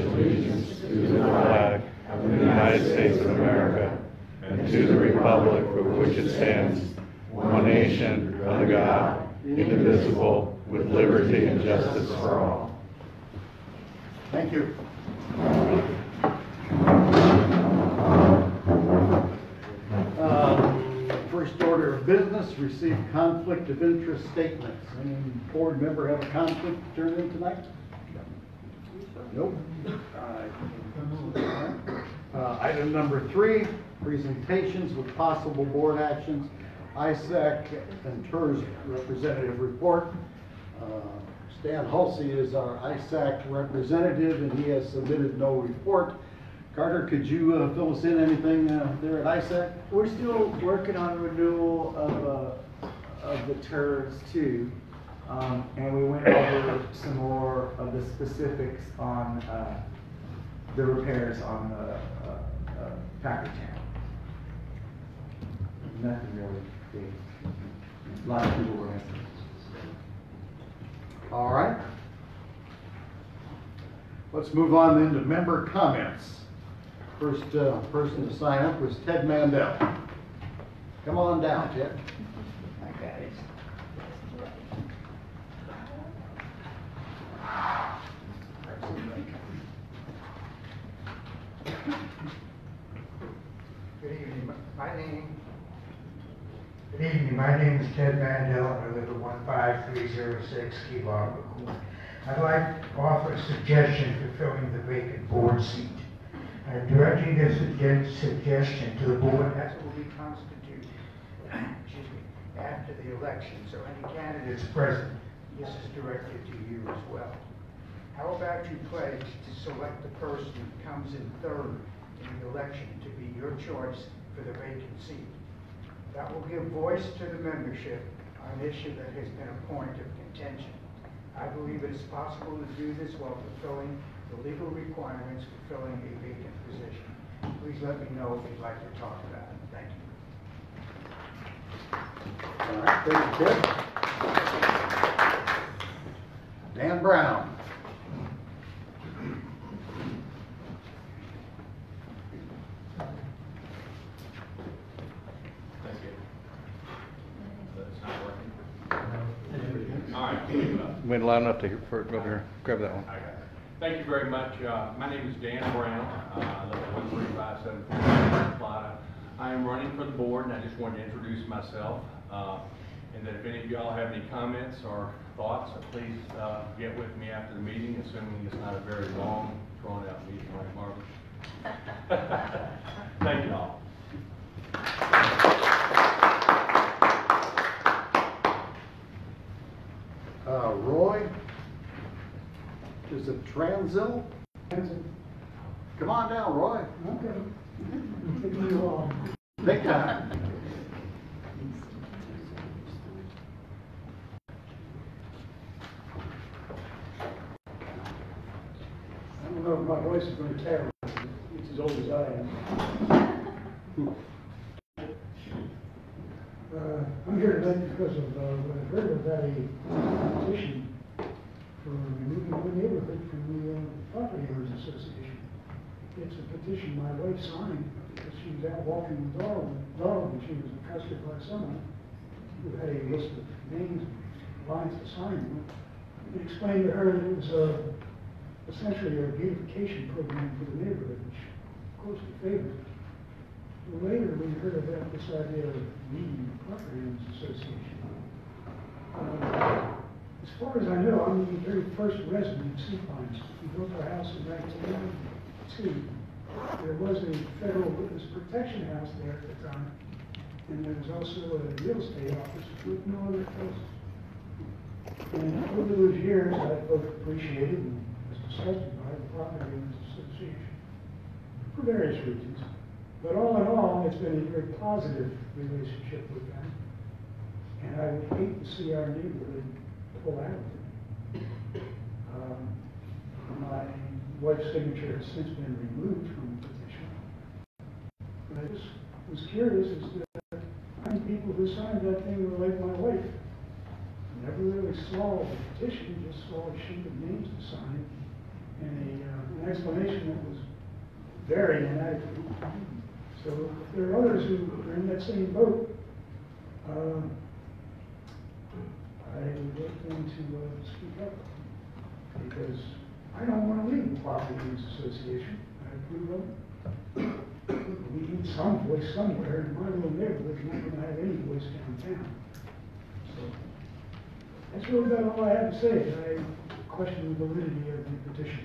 allegiance to the flag of the United States of America and to the republic for which it stands, one nation, under God, indivisible, with liberty and justice for all. Thank you. First order of business, receive conflict of interest statements. Any board member have a conflict to turn in tonight? Nope. Item number 3, presentations with possible board actions. ISAC and TERS representative report. Stan Halsey is our ISAC representative and he has submitted no report. Carter, could you fill us in anything there at ISAC? We're still working on renewal of the TERS too, and we went over some more of the specifics on the repairs on the Packer Channel. Nothing really big. A lot of people were missing. All right. Let's move on then to member comments. First person to sign up was Ted Mandel. Come on down, Ted. I got it. Good evening. My name is Ted Mandel, and I live at 15306 Key Log Court. I'd like to offer a suggestion for filling the vacant board seat. I'm directing this suggestion to the board as it will be constituted after the election. So any candidates present, this is directed to you as well. How about you pledge to select the person who comes in third in the election to be your choice for the vacant seat? That will give voice to the membership on an issue that has been a point of contention. I believe it is possible to do this while fulfilling the legal requirements for filling a vacant position. Please let me know if you'd like to talk about it. Thank you. All right, thank you, Ted. Dan Brown. Went loud enough to hear for it. Go over here. Grab that one. Okay. Thank you very much. My name is Dan Brown. I live at 13574 Plata. I am running for the board, and I just wanted to introduce myself. And that if any of y'all have any comments or thoughts, please get with me after the meeting, assuming it's not a very long, drawn-out meeting, right, Marvin? Thank you all. Roy, is it Transil? Come on down, Roy. Okay. Big time. I don't know if my voice is going to carry. It's as old as I am. I'm here tonight because of what I've heard about a petition for removing the neighborhood from the Property Owners Association. It's a petition my wife signed because she was out walking the dog and she was accosted by someone who had a list of names and lines to sign. It explained to her that it was essentially a beautification program for the neighborhood, which of course we favored. Later, we heard about this idea of needing the Property Owners Association. As far as I know, I'm the very first resident of Sea Pines. We built our house in 1992. There was a federal witness protection house there at the time, and there was also a real estate office with no other places. And over those years, I both appreciated and was disgusted by the Property Owners Association for various reasons. But all in all, it's been a very positive relationship with them. And I would hate to see our neighborhood pull out of it. My wife's signature has since been removed from the petition. But I just was curious as to how many people who signed that thing were like my wife. I never really saw the petition, just saw a sheet of names to sign. and an explanation that was very inadequate. So if there are others who are in that same boat, I would like them to speak up, because I don't want to leave the Property Owners Association. I approve of it. We need some voice somewhere, and my little neighborhood's not going to have any voice downtown. So that's really about all I have to say. I question the validity of the petition.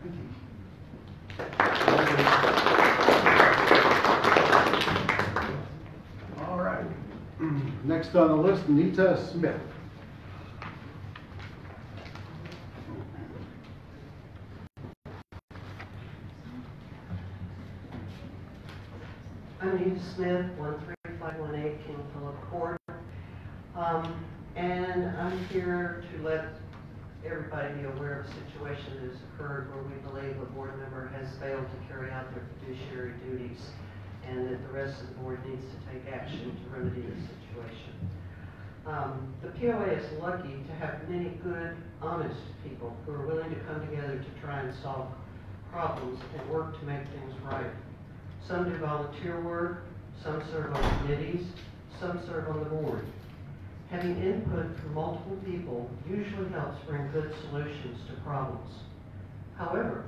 Thank you. All right. Next on the list, Nita Smith. I'm Nita Smith, 13518 King Philip Court. And I'm here to let everybody be aware of a situation that has occurred where we believe a board member has failed to carry out their fiduciary duties, and that the rest of the board needs to take action to remedy the situation. The POA is lucky to have many good, honest people who are willing to come together to try and solve problems and work to make things right. Some do volunteer work, some serve on committees, some serve on the board. Having input from multiple people usually helps bring good solutions to problems. However,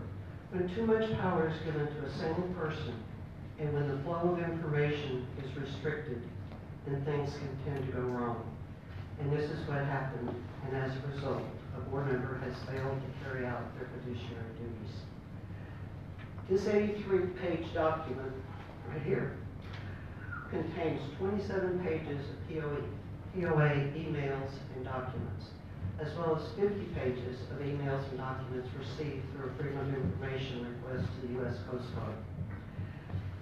when too much power is given to a single person, and when the flow of information is restricted, then things can tend to go wrong. And this is what happened, and as a result, a board member has failed to carry out their fiduciary duties. This 83-page document right here contains 27 pages of POA emails and documents, as well as 50 pages of emails and documents received through a Freedom of Information request to the U.S. Coast Guard.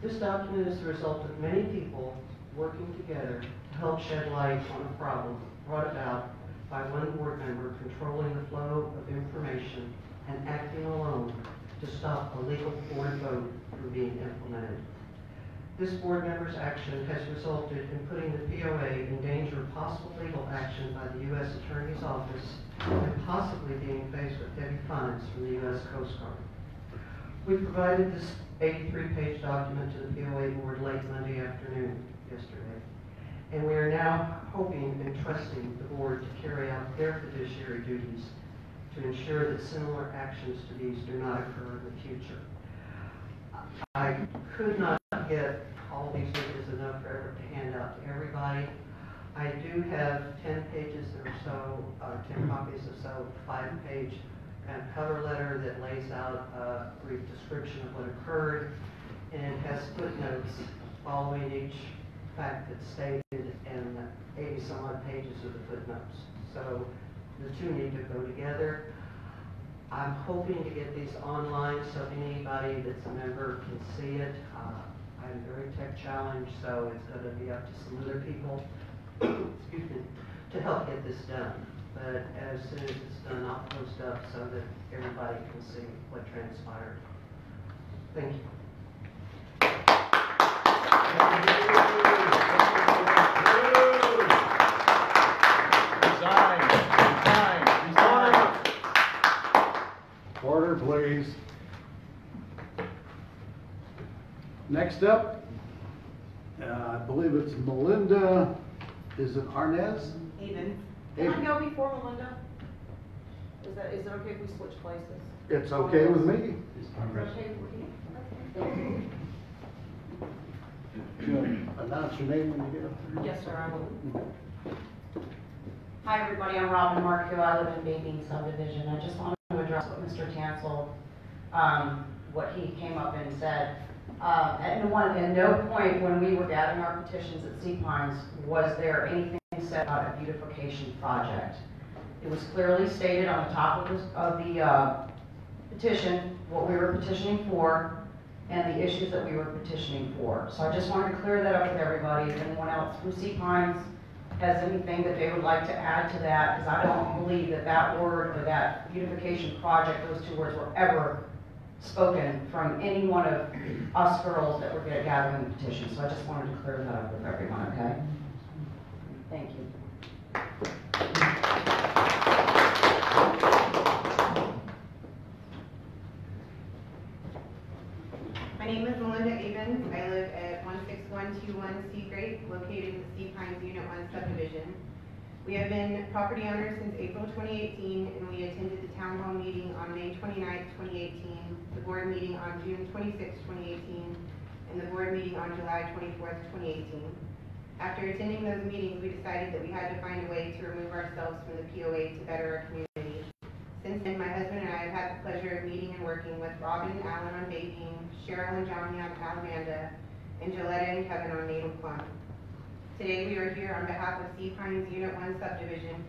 This document is the result of many people working together to help shed light on a problem brought about by one board member controlling the flow of information and acting alone to stop a legal board vote from being implemented. This board member's action has resulted in putting the POA in danger of possible legal action by the U.S. Attorney's Office and possibly being faced with heavy fines from the U.S. Coast Guard. We provided this 83-page document to the POA board late Monday afternoon, yesterday, and we are now hoping and trusting the board to carry out their fiduciary duties to ensure that similar actions to these do not occur in the future. I could not get all these pages enough forever to hand out to everybody. I do have 10 pages or so, 10 copies or so, 5-page kind of cover letter that lays out a brief description of what occurred, and it has footnotes following each fact that's stated, and 80-some-odd pages of the footnotes. So the two need to go together. I'm hoping to get these online so anybody that's a member can see it. I'm very tech challenged, so it's going to be up to some other people excuse me, to help get this done. But as soon as it's done, I'll post up so that everybody can see what transpired. Thank you. Order, please. Next up, I believe it's Melinda, is it Arnaz? Eden. Can I go before Melinda? Is it okay if we switch places? It's okay with me. Is it okay with you? Announce your name when you get up there. Yes, sir, I will. Hi, everybody, I'm Robin Marco. I live in Baking Subdivision. I just wanted to address what Mr. Tansel, what he came up and said. At no point when we were gathering our petitions at Sea Pines was there anything said about a beautification project. It was clearly stated on the top of the petition what we were petitioning for and the issues that we were petitioning for. So I just wanted to clear that up with everybody. If anyone else from Sea Pines has anything that they would like to add to that, because I don't believe that that word or that beautification project, those two words, were ever spoken from any one of us girls that were gathering the petition. So I just wanted to clear that up with everyone, okay? Thank you. name is Melinda Avens. I live at 16121 Seagrape, located in the Sea Pines Unit 1 subdivision. We have been property owners since April 2018, and we attended the town hall meeting on May 29, 2018, the board meeting on June 26, 2018, and the board meeting on July 24, 2018. After attending those meetings, we decided that we had to find a way to remove ourselves from the POA to better our community. Since then, my husband and I have had the pleasure of meeting and working with Robin and Alan on baking, Cheryl and Johnny on Alamanda, and Gilletta and Kevin on Natal Plum. Today we are here on behalf of Sea Pines Unit 1 subdivision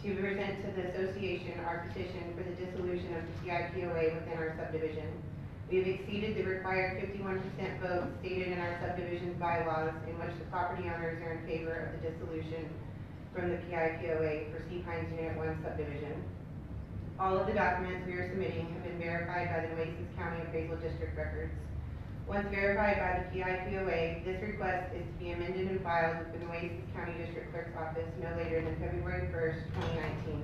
to present to the association our petition for the dissolution of the PIPOA within our subdivision. We have exceeded the required 51% vote stated in our subdivision's bylaws, in which the property owners are in favor of the dissolution from the PIPOA for Sea Pines Unit 1 subdivision. All of the documents we are submitting have been verified by the Nueces County Appraisal District records. Once verified by the PIPOA, this request is to be amended and filed with the Nueces County District Clerk's Office no later than February 1st, 2019.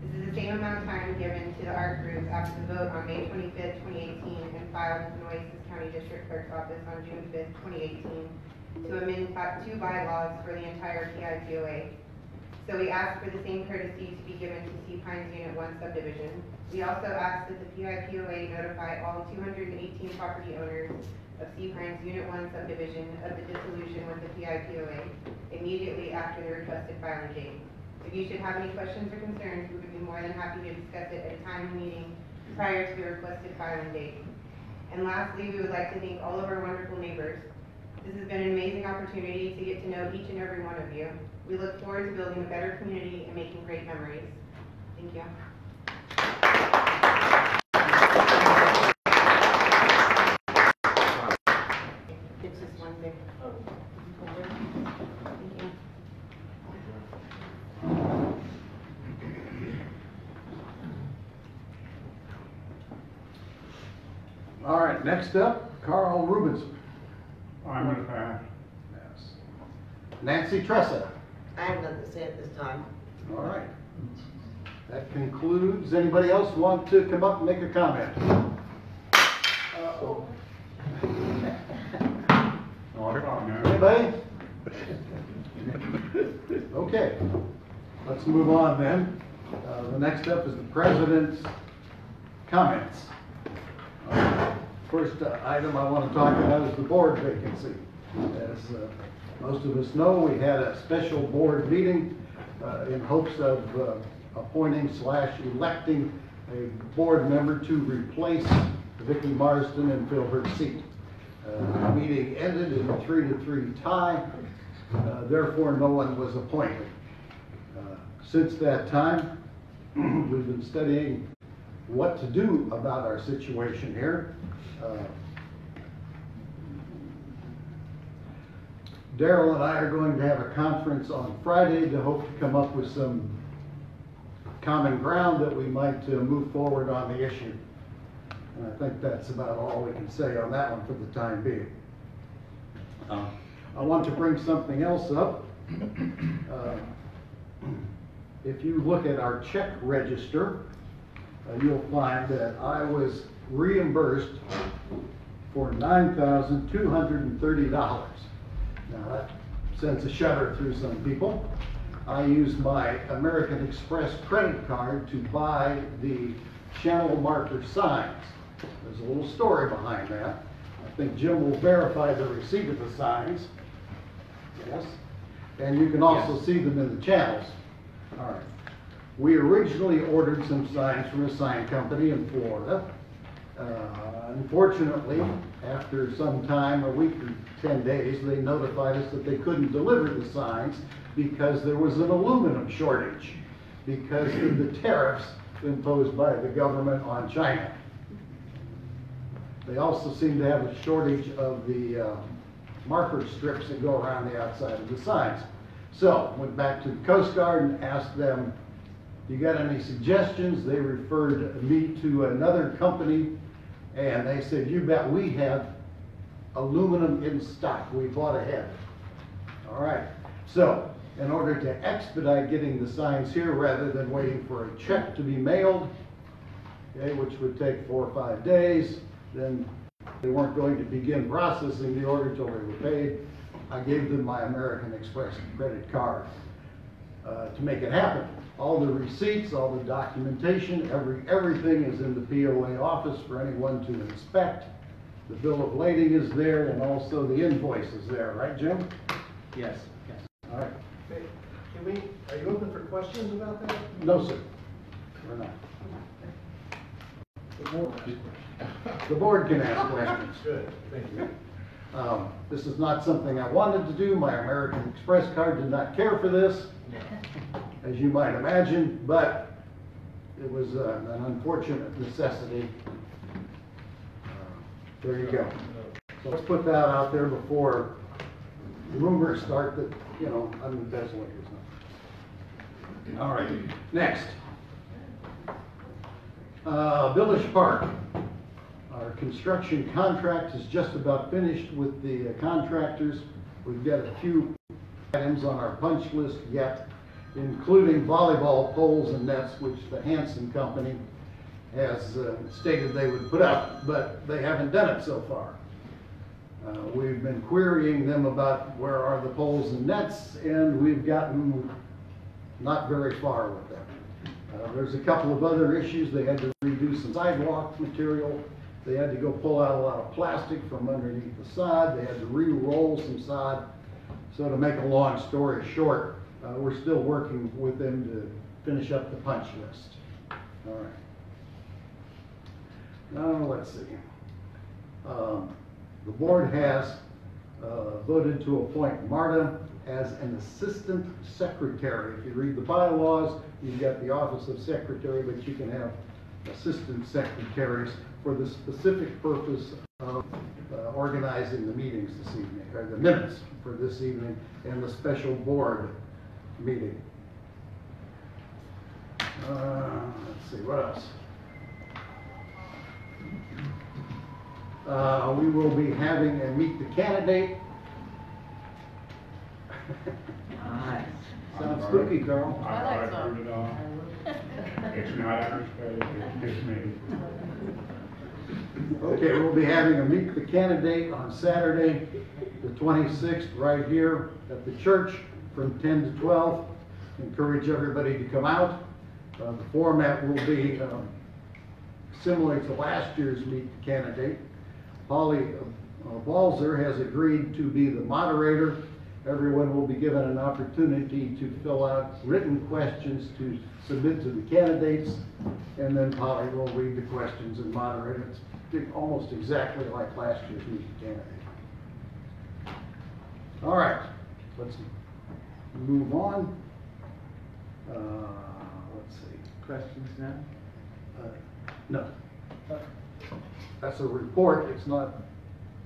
This is the same amount of time given to the ARC group after the vote on May 25th, 2018, and filed with the Nueces County District Clerk's Office on June 5th, 2018, to amend two bylaws for the entire PIPOA. So we ask for the same courtesy to be given to Sea Pines Unit 1 subdivision. We also ask that the PIPOA notify all 218 property owners of Sea Pines Unit 1 subdivision of the dissolution with the PIPOA immediately after the requested filing date. If you should have any questions or concerns, we would be more than happy to discuss it at a time and meeting prior to the requested filing date. And lastly, we would like to thank all of our wonderful neighbors. This has been an amazing opportunity to get to know each and every one of you. We look forward to building a better community and making great memories. Thank you. It's just one big folder. Thank you. All right, next up, Carl Rubenson. I'm going to pass. Yes. Nancy Tressa. I have nothing to say at this time. All right. That concludes. Anybody else want to come up and make a comment? Anybody? Okay. Let's move on then. The next up is the president's comments. First item I want to talk about is the board vacancy. As most of us know, we had a special board meeting in hopes of appointing/electing a board member to replace Vicki Marsden and fill her seat. The meeting ended in a 3-3 tie, therefore no one was appointed. Since that time, we've been studying what to do about our situation here. Daryl and I are going to have a conference on Friday to hope to come up with some common ground that we might move forward on the issue. And I think that's about all we can say on that one for the time being. I want to bring something else up. If you look at our check register, you'll find that I was reimbursed for $9,230. Now that sends a shudder through some people. I used my American Express credit card to buy the channel marker signs. There's a little story behind that. I think Jim will verify the receipt of the signs. Yes. And you can also see them in the channels. All right. We originally ordered some signs from a sign company in Florida. Unfortunately, after some time, a week or 10 days, they notified us that they couldn't deliver the signs because there was an aluminum shortage because of the tariffs imposed by the government on China. They also seem to have a shortage of the marker strips that go around the outside of the signs. So, went back to the Coast Guard and asked them, you got any suggestions? They referred me to another company, and they said, you bet we have aluminum in stock. We bought ahead. All right. So, in order to expedite getting the signs here rather than waiting for a check to be mailed, okay, which would take 4 or 5 days, then They weren't going to begin processing the order till they were paid. I gave them my American Express credit card to make it happen. All the receipts, all the documentation, everything is in the POA office for anyone to inspect. The bill of lading is there, and also the invoice is there, right, Jim? Yes, yes. All right. Okay, are you open for questions about that? No, sir, we're not. The board has questions. The board can ask questions. Good, thank you. This is not something I wanted to do. My American Express card did not care for this, as you might imagine, but it was an unfortunate necessity. There you go. So let's put that out there before rumors start that, you know, I'm embezzling or something. All right, next. Village Park. Our construction contract is just about finished with the contractors. We've got a few items on our punch list yet, including volleyball poles and nets, which the Hanson Company has stated they would put up, but they haven't done it so far. We've been querying them about where are the poles and nets, and we've gotten not very far with them. There's a couple of other issues. They had to redo some sidewalk material. They had to go pull out a lot of plastic from underneath the sod. They had to re-roll some sod. So to make a long story short, we're still working with them to finish up the punch list. All right. Now, let's see. The board has voted to appoint Marta as an assistant secretary. If you read the bylaws, you've got the office of secretary, but you can have assistant secretaries for the specific purpose of organizing the meetings this evening, or the minutes for this evening, and the special board meeting. Let's see, what else? We will be having a meet the candidate. Nice. Sounds spooky, Carl. I like so. Heard it all. It's not ours, but it's me. Okay, we'll be having a meet the candidate on Saturday, the 26th, right here at the church from 10 to 12. Encourage everybody to come out. The format will be similar to last year's meet the candidate. Polly Balzer has agreed to be the moderator. Everyone will be given an opportunity to fill out written questions to submit to the candidates, and then Polly will read the questions and moderate it. It's almost exactly like last year's meet the candidate. All right, let's move on. Let's see. Questions now? No. That's a report. It's not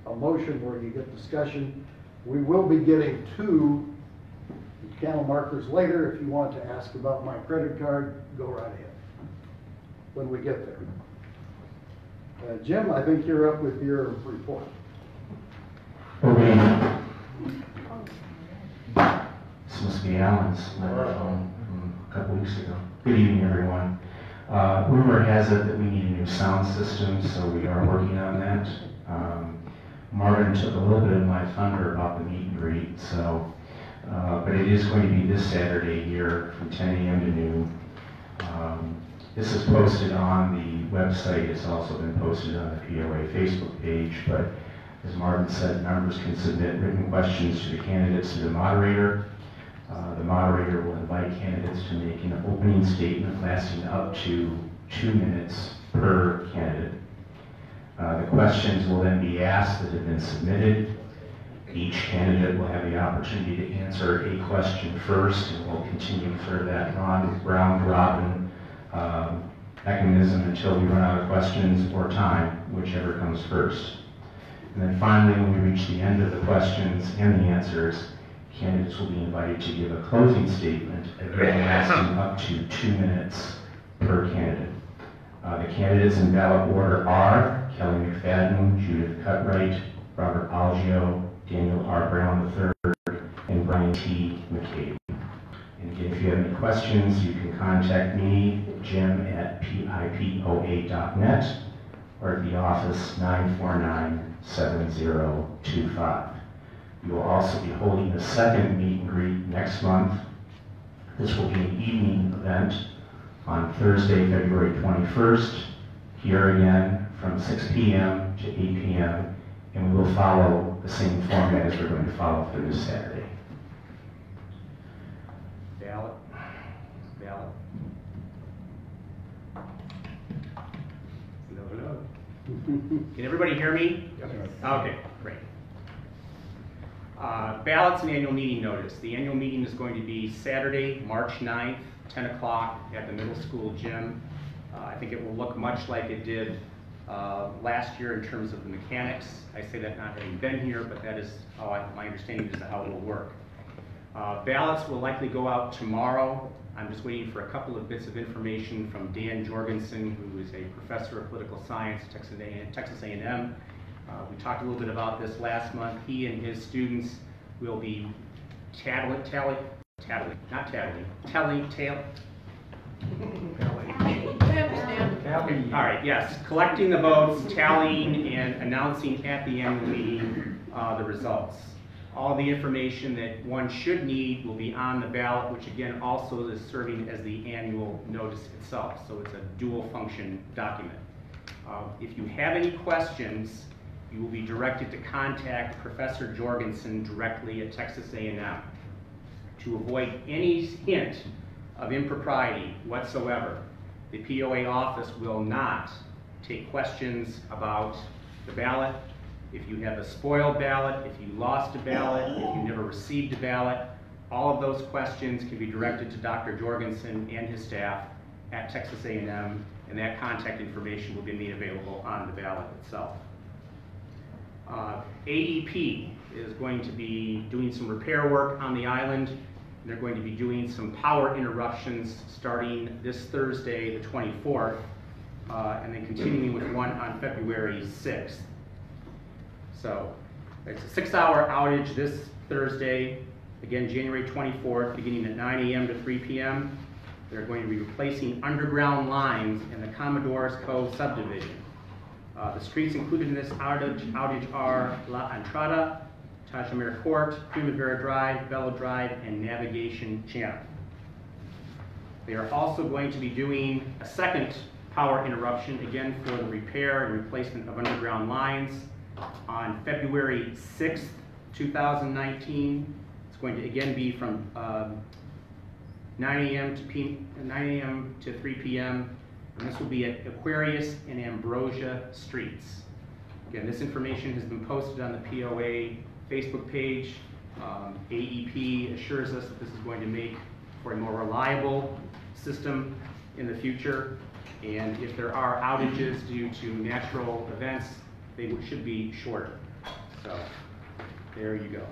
a motion where you get discussion. We will be getting two candle markers later. If you want to ask about my credit card, go right ahead when we get there. Jim, I think you're up with your report. This must be Alan's microphone from a couple weeks ago. Good evening, everyone. Rumor has it that we need a new sound system, so we are working on that. Marvin took a little bit of my thunder about the meet and greet, so, but it is going to be this Saturday here from 10 a.m. to noon. This is posted on the website. It's also been posted on the POA Facebook page, but as Marvin said, members can submit written questions to the candidates to the moderator. The moderator will invite candidates to make an opening statement lasting up to 2 minutes per candidate. The questions will then be asked that have been submitted. Each candidate will have the opportunity to answer a question first, and we'll continue through that round robin mechanism until we run out of questions or time, whichever comes first. And then finally, when we reach the end of the questions and the answers, candidates will be invited to give a closing statement, again lasting up to 2 minutes per candidate. The candidates in ballot order are Kelly McFadden, Judith Cutright, Robert Algio, Daniel R. Brown III, and Brian T. McCabe. And again, if you have any questions, you can contact me, Jim, at pipoa.net, or at the office 949-7025. We will also be holding a second meet and greet next month. This will be an evening event on Thursday, February 21st, here again from 6 p.m. to 8 p.m., and we will follow the same format as we're going to follow for this Saturday. Ballot. Hello. Can everybody hear me? Yes. Okay, great. Ballots and annual meeting notice. The annual meeting is going to be Saturday, March 9th, 10 o'clock at the middle school gym. I think it will look much like it did last year in terms of the mechanics. I say that not having been here, but that is how my understanding is how it will work. Ballots will likely go out tomorrow. I'm just waiting for a couple of bits of information from Dan Jorgensen, who is a professor of political science at Texas A&M. We talked a little bit about this last month. He and his students will be tallying. All right, yes, collecting the votes, tallying, and announcing at the annual meeting the results. All the information that one should need will be on the ballot, which again also is serving as the annual notice itself. So it's a dual function document. If you have any questions, you will be directed to contact Professor Jorgensen directly at Texas A&M. To avoid any hint of impropriety whatsoever, the POA office will not take questions about the ballot. If you have a spoiled ballot, if you lost a ballot, if you never received a ballot, all of those questions can be directed to Dr. Jorgensen and his staff at Texas A&M, and that contact information will be made available on the ballot itself. AEP is going to be doing some repair work on the island. They're going to be doing some power interruptions starting this Thursday, the 24th, and then continuing with one on February 6th. So it's a 6-hour outage this Thursday, again January 24th, beginning at 9 a.m. to 3 p.m. They're going to be replacing underground lines in the Commodores Cove subdivision. The streets included in this outage are La Entrada, Tajamar Court, Primavera Drive, Bello Drive, and Navigation Channel. They are also going to be doing a second power interruption, again for the repair and replacement of underground lines on February 6th, 2019. It's going to again be from 9 a.m. to 3 p.m. and this will be at Aquarius and Ambrosia Streets. Again, this information has been posted on the POA Facebook page. AEP assures us that this is going to make for a more reliable system in the future, and if there are outages due to natural events, they should be shorter. So there you go.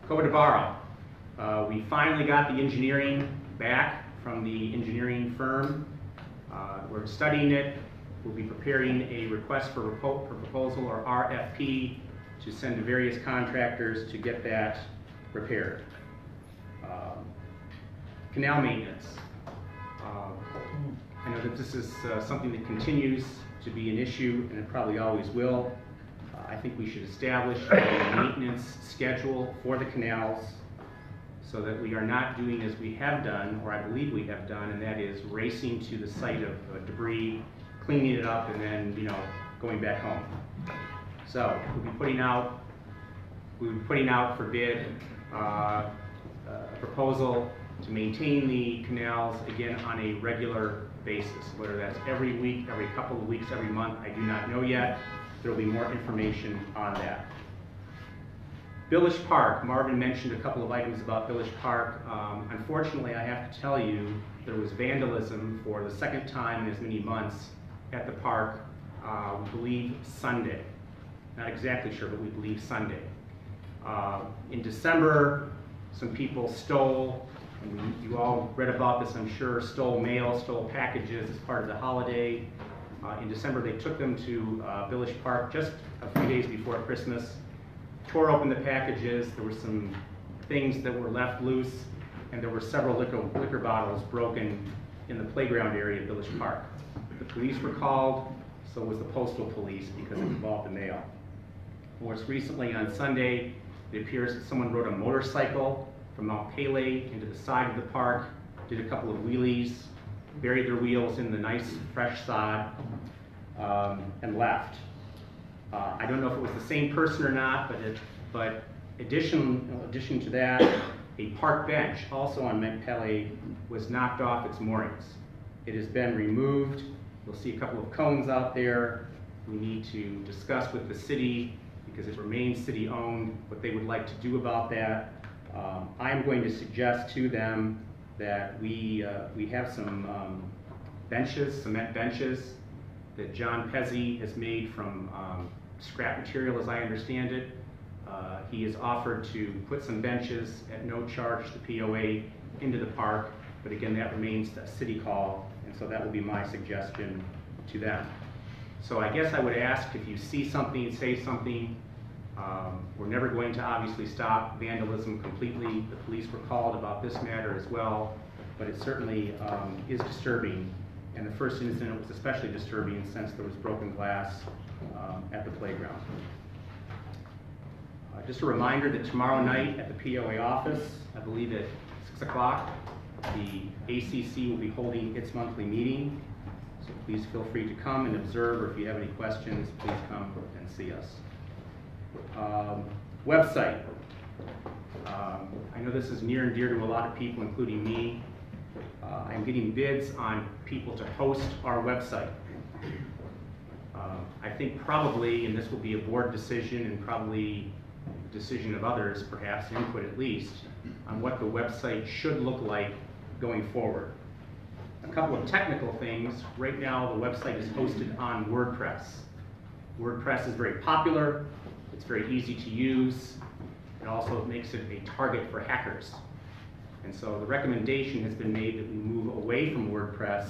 Codabaro. We finally got the engineering back from the engineering firm. We're studying it. We'll be preparing a request for proposal, or RFP, to send to various contractors to get that repaired. Canal maintenance. I know that this is something that continues to be an issue, and it probably always will. I think we should establish a maintenance schedule for the canals so that we are not doing as we have done, or I believe we have done, and that is racing to the site of debris, cleaning it up, and then, you know, going back home. So we'll be putting out for bid a proposal to maintain the canals again on a regular basis, whether that's every week, every couple of weeks, every month, I do not know yet. There will be more information on that. Village Park, Marvin mentioned a couple of items about Village Park. Unfortunately, I have to tell you, there was vandalism for the second time in as many months at the park, we believe Sunday. Not exactly sure, but we believe Sunday. In December, some people stole, and you all read about this, I'm sure, stole mail, stole packages as part of the holiday. In December, they took them to Village Park just a few days before Christmas, tore open the packages. There were some things that were left loose, and there were several liquor bottles broken in the playground area of Village Park. The police were called, so was the postal police because it involved the mail. Most recently on Sunday, it appears that someone rode a motorcycle from Mount Pele into the side of the park, did a couple of wheelies, buried their wheels in the nice fresh sod, and left. I don't know if it was the same person or not, but in addition to that, a park bench also on Mount Pele was knocked off its moorings. It has been removed. You'll see a couple of cones out there. We need to discuss with the city, because it remains city-owned, what they would like to do about that. I'm going to suggest to them that we have some benches, cement benches, that John Pezzi has made from scrap material, as I understand it. He has offered to put some benches at no charge to POA into the park, but again, that remains a city call, and so that will be my suggestion to them. So I guess I would ask if you see something, say something. We're never going to obviously stop vandalism completely. The police were called about this matter as well, but it certainly is disturbing. And the first incident was especially disturbing since there was broken glass at the playground. Just a reminder that tomorrow night at the POA office, I believe at 6 o'clock, the ACC will be holding its monthly meeting. So please feel free to come and observe, or if you have any questions, please come and see us. Website. I know this is near and dear to a lot of people, including me. I'm getting bids on people to host our website. I think probably, and this will be a board decision and probably a decision of others, perhaps input at least, on what the website should look like going forward. A couple of technical things. Right now, the website is hosted on WordPress. WordPress is very popular. It's very easy to use. It also makes it a target for hackers. And so the recommendation has been made that we move away from WordPress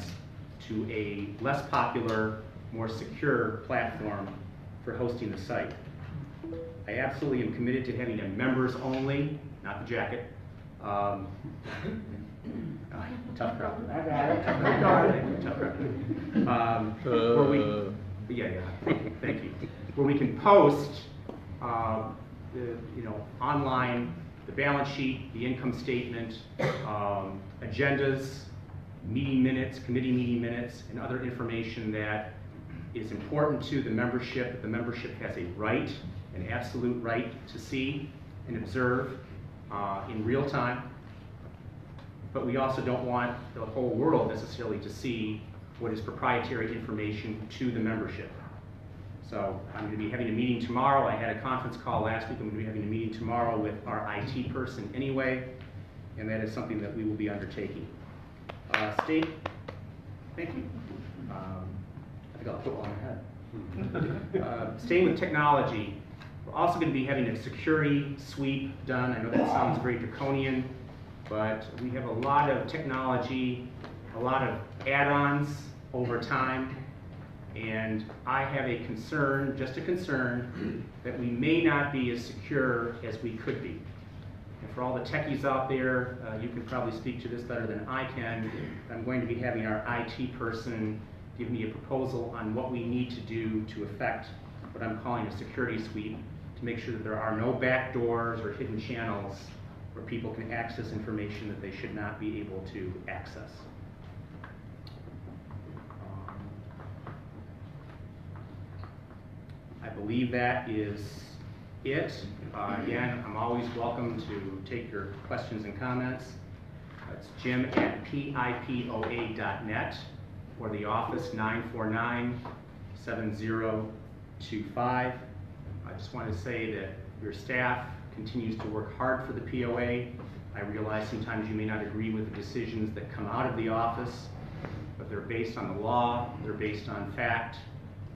to a less popular, more secure platform for hosting the site. I absolutely am committed to having a members only, not the jacket. Tough crowd. I got it. Tough crowd. Where we, thank you. Where we can post, online, the balance sheet, the income statement, agendas, meeting minutes, committee meeting minutes, and other information that is important to the membership, that the membership has a right, an absolute right to see and observe in real time. But we also don't want the whole world necessarily to see what is proprietary information to the membership. So I'm going to be having a meeting tomorrow. I had a conference call last week. I'm going to be having a meeting tomorrow with our IT person anyway, and that is something that we will be undertaking. Thank you. I think I'll put one ahead. Staying with technology, we're also going to be having a security sweep done. I know that sounds very draconian, but we have a lot of technology, a lot of add-ons over time. And I have a concern, just a concern, that we may not be as secure as we could be. And for all the techies out there, you can probably speak to this better than I can. I'm going to be having our IT person give me a proposal on what we need to do to effect what I'm calling a security sweep, to make sure that there are no back doors or hidden channels where people can access information that they should not be able to access. I believe that is it. Again, I'm always welcome to take your questions and comments. It's jim@pipoa.net or the office 949-7025. I just want to say that your staff continues to work hard for the POA. I realize sometimes you may not agree with the decisions that come out of the office, but they're based on the law, they're based on fact,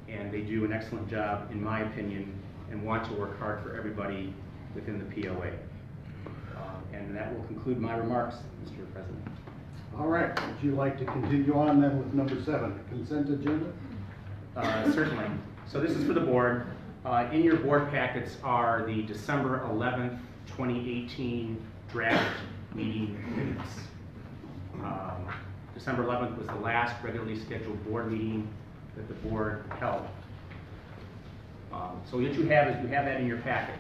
and they do an excellent job, in my opinion, and want to work hard for everybody within the POA. And that will conclude my remarks, Mr. President. All right, would you like to continue on then with number 7, consent agenda? Certainly. So this is for the board. In your board packets are the December 11th, 2018 draft meeting minutes. December 11th was the last regularly scheduled board meeting that the board held. So what you have is you have that in your packet.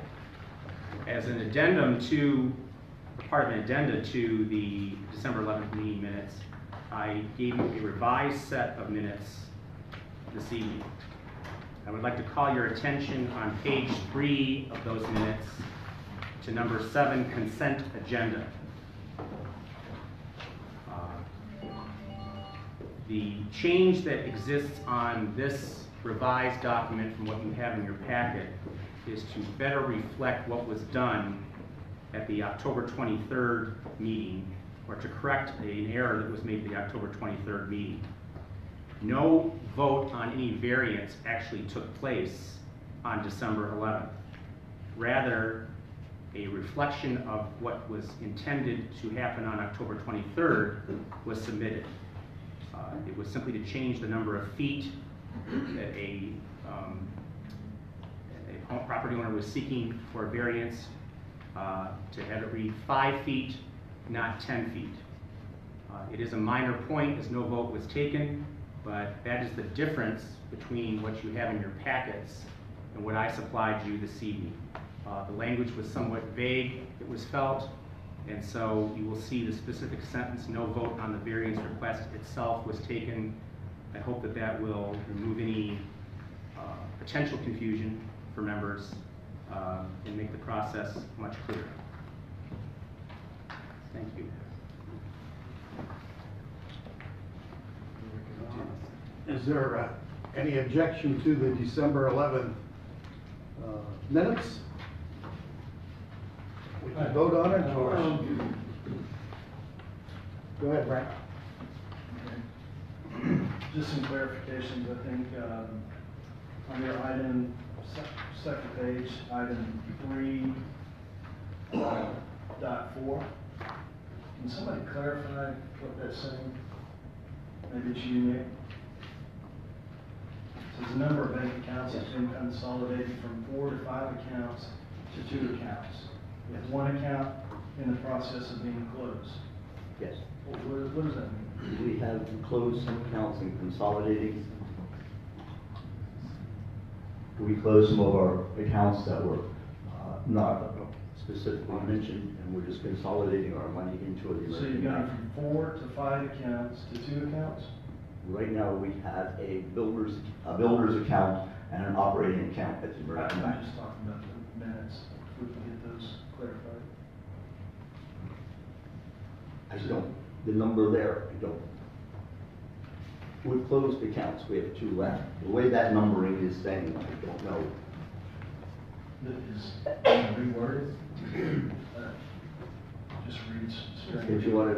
As an addendum to, part of an addenda to the December 11th meeting minutes, I gave you a revised set of minutes this evening. I would like to call your attention on page 3 of those minutes to number 7, consent agenda. The change that exists on this revised document from what you have in your packet is to better reflect what was done at the October 23rd meeting, or to correct an error that was made at the October 23rd meeting. No vote on any variance actually took place on December 11th. Rather, a reflection of what was intended to happen on October 23rd was submitted. It was simply to change the number of feet that a property owner was seeking for a variance to have it read 5 feet, not 10 feet. It is a minor point as no vote was taken, but that is the difference between what you have in your packets and what I supplied you this evening. The language was somewhat vague, it was felt, and so you will see the specific sentence, no vote on the variance request itself was taken. I hope that that will remove any potential confusion for members and make the process much clearer. Thank you. Is there any objection to the December 11th minutes? We can vote on it, or? Go ahead, Frank. Just some clarifications, I think, on your item, second page, item 3.4. Can somebody clarify what that's saying? Maybe it's you, Nick. It says the number of bank accounts has been consolidated from 4 to 5 accounts to 2 accounts, with 1 account in the process of being closed. Yes. What does that mean? We have closed some accounts and consolidating. We closed some of our accounts that were not specifically mentioned, and we're just consolidating our money into a. So you've gone from 4 to 5 accounts to 2 accounts? Right now, we have a builder's account and an operating account at the American Bank. I'm just talking about the minutes, if we can get those clarified. I don't, the number there, I don't. We've closed accounts, we have 2 left. The way that numbering is saying, I don't know. Is reworded? Just reads straight. If you want to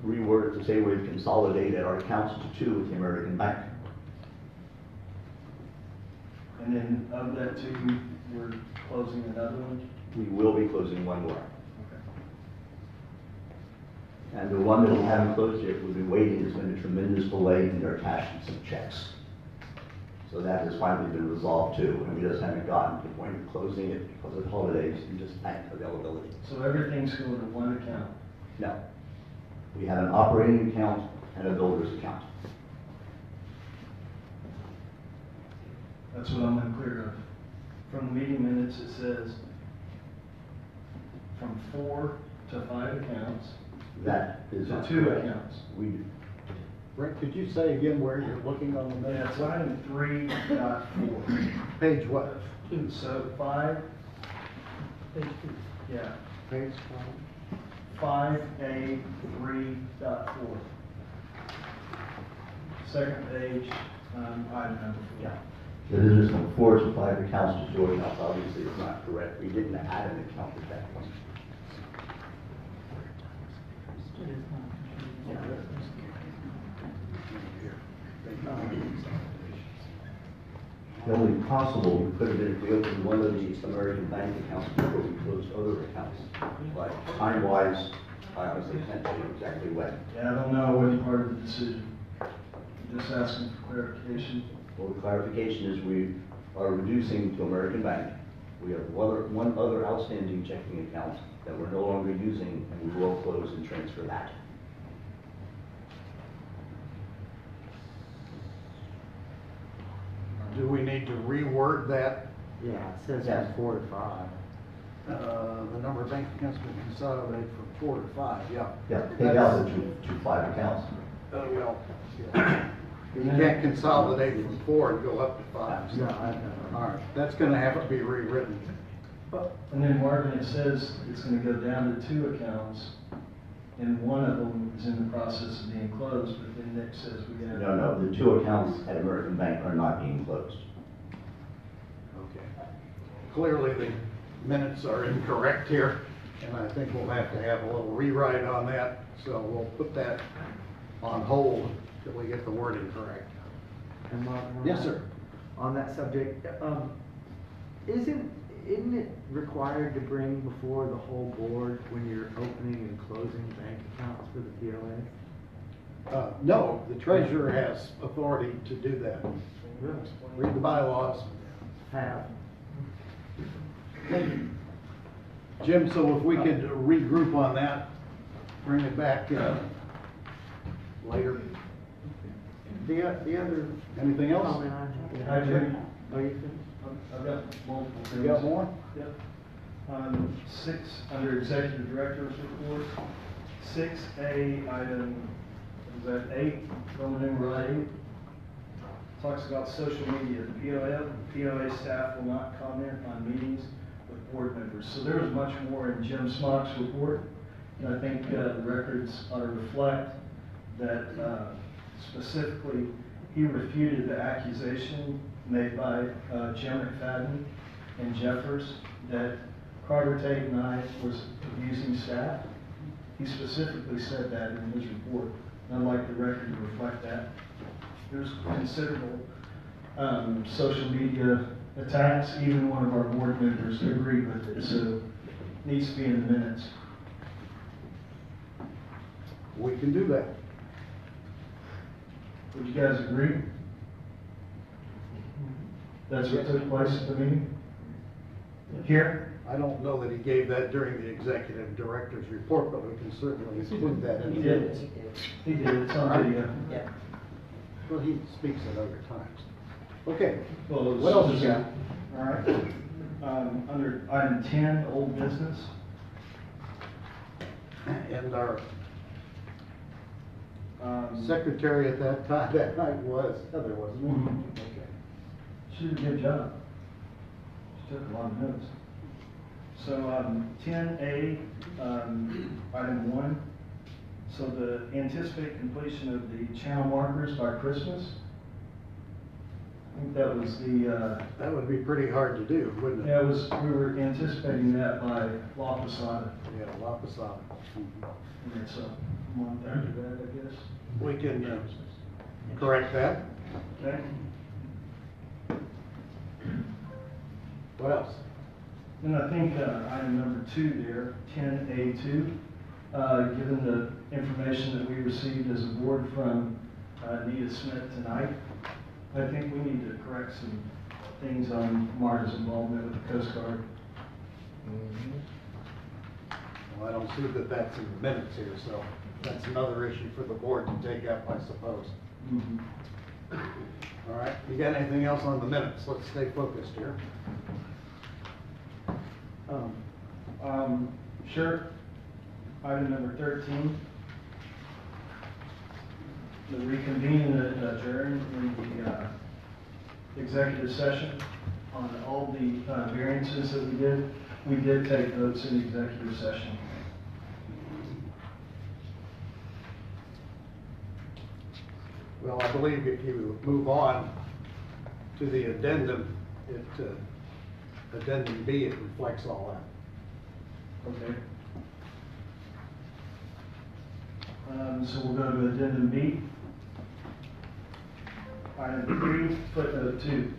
reword it to say we've consolidated our accounts to 2 with the American Bank. And then of that 2, we're closing another one? We will be closing 1 more. Okay. And the one that we haven't closed yet, we've been waiting, there's been a tremendous delay in their cashing some checks. So that has finally been resolved too, and we just haven't gotten to the point of closing it because of holidays and just bank availability. So everything's going to 1 account? No. We have an operating account and a builder's account. That's what I'm unclear of. From the meeting minutes, it says from 4 to 5 accounts. That is To not 2 correct. accounts. Rick, could you say again where you're looking on the Yeah, minutes? it's item 3.4. Page what? So 5, Page 2. yeah, Page 5A 3.4. Second page, item number 4. Yeah. So this is from 4 to 5 accounts to 2 accounts. Obviously, it's not correct. We didn't add an account at that point. The only possible we could have been if we opened one of these American Bank accounts before we closed other accounts. But time-wise, I honestly can't tell you exactly when. Yeah, I don't know, I wasn't part of the decision. Just asking for clarification. Well, the clarification is we are reducing to American Bank. We have one other outstanding checking account that we're no longer using, and we will close and transfer that. Do we need to reword that? Yeah, it says Yes. from 4 to 5. The number of bank accounts been consolidated from 4 to 5, yeah. Yeah, take out the two 5 accounts. Well, yeah. You can't consolidate from 4 and go up to 5. so- No, I know. All right, that's gonna have to be rewritten. And then Marvin, it says it's gonna go down to 2 accounts, and one of them is in the process of being closed, but then Nick says we got. No, the 2 accounts at American Bank are not being closed. Okay. Clearly, the minutes are incorrect here, and I think we'll have to have a little rewrite on that, so we'll put that on hold till we get the wording correct. And Martin, on Yes, that- sir. On that subject, isn't it required to bring before the whole board when you're opening and closing bank accounts for the POA? No, the treasurer has authority to do that. Read the bylaws. Have. Jim, so if we could regroup on that, bring it back later. The other. Anything else? comment I have- Hi, Jim. Oh, you finished? I've got multiple things. You got more? Yep. 6, under Executive Director's Report, 6A, item, is that 8, Roman numeral 8, talks about social media. The POA staff will not comment on meetings with board members. So there was much more in Jim Smock's report, and I think the records ought to reflect that specifically he refuted the accusation made by Jim McFadden and Jeffers that Carter Tate and I was abusing staff. He specifically said that in his report, and I'd like the record to reflect that. There's considerable social media attacks. Even one of our board members agreed with it, so it needs to be in the minutes. We can do that. Would you guys agree? That's what took place at the meeting? Here? I don't know that he gave that during the executive director's report, but we can certainly include that in He the did. minutes. He did, it's on video. Yeah. Well, he speaks at other times. Okay, Well, it was- what else you got? All right. Under item 10, old business. And our Um, secretary at that time, that night was Heather, wasn't it? Mhm. Okay. She did a good job. She took a lot of notes. So 10A, item 1. So the anticipated completion of the channel markers by Christmas. I think that was the, That would be pretty hard to do, wouldn't it? yeah, we were anticipating that by La Posada. Yeah, La Posada. And it's a month after that, I guess. We can correct that. Okay? What else? And I think item number 2 there, 10A2, given the information that we received as a board from Anita Smith tonight, I think we need to correct some things on Marta's involvement with the Coast Guard. Well, I don't see that that's in the minutes here, so that's another issue for the board to take up, I suppose. All right, you got anything else on the minutes? Let's stay focused here. Sure. Item number 13. The reconvene and adjourn in the executive session on all the variances that we did. We did take votes in the executive session. Well, I believe if you move on to the addendum, addendum B, it reflects all that. Okay. So we'll go to addendum B. Item 3, footnote 2.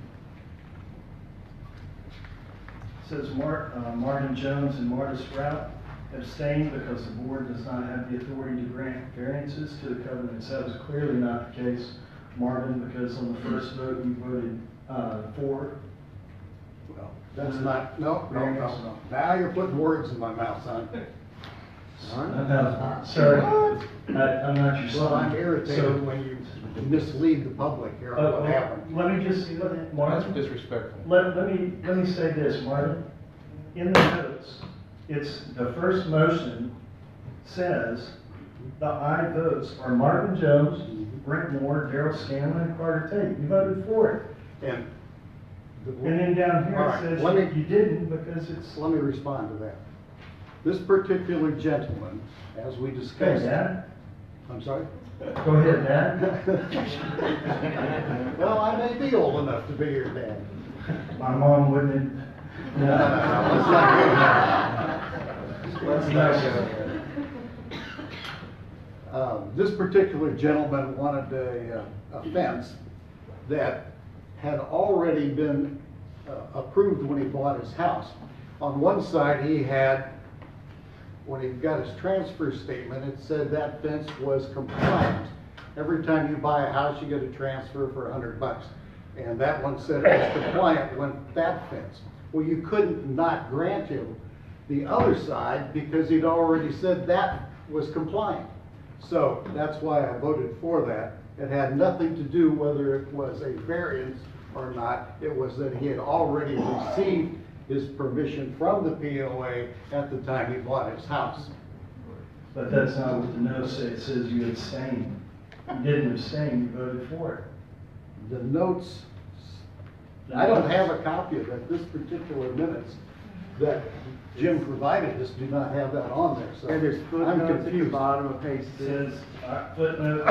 It says Martin Jones and Marta Sprout abstained because the board does not have the authority to grant variances to the covenants. That was clearly not the case, Marvin, because on the first vote, you voted for. Well, that's not, no. Now you're putting words in my mouth, son. Sorry, I'm not your son. Well, I'm irritated So- when you mislead the public here on what happened. Let me just, That's Martin, disrespectful. let me say this, Martin. In the notes, it's, the first motion says, the aye votes are Martin Jones, Brent Moore, Darrell Scanlon, and Carter Tate. You voted for it. And And then down here All it right, says let me- you didn't because it's. let me respond to that. This particular gentleman, as we Okay, discussed. Dad. I'm sorry? Go ahead, Dad. Well, I may be old enough to be your dad. My mom wouldn't. No, let's not go there. Let's not go there. This particular gentleman wanted a fence that had already been approved when he bought his house. On one side, he had, when he got his transfer statement, it said that fence was compliant. Every time you buy a house, you get a transfer for $100. And that one said it was compliant with that fence. Well, you couldn't not grant him the other side because he'd already said that was compliant. So that's why I voted for that. It had nothing to do whether it was a variance or not. It was that he had already received his permission from the POA at the time he bought his house. But that's not what the notes say. It says you abstained. You didn't abstain, you voted for it. The notes, I don't have a copy of it. This particular minutes that Jim provided us do not have that on there, so And there's I'm footnotes at the confused. bottom of page It 6. says, footnote,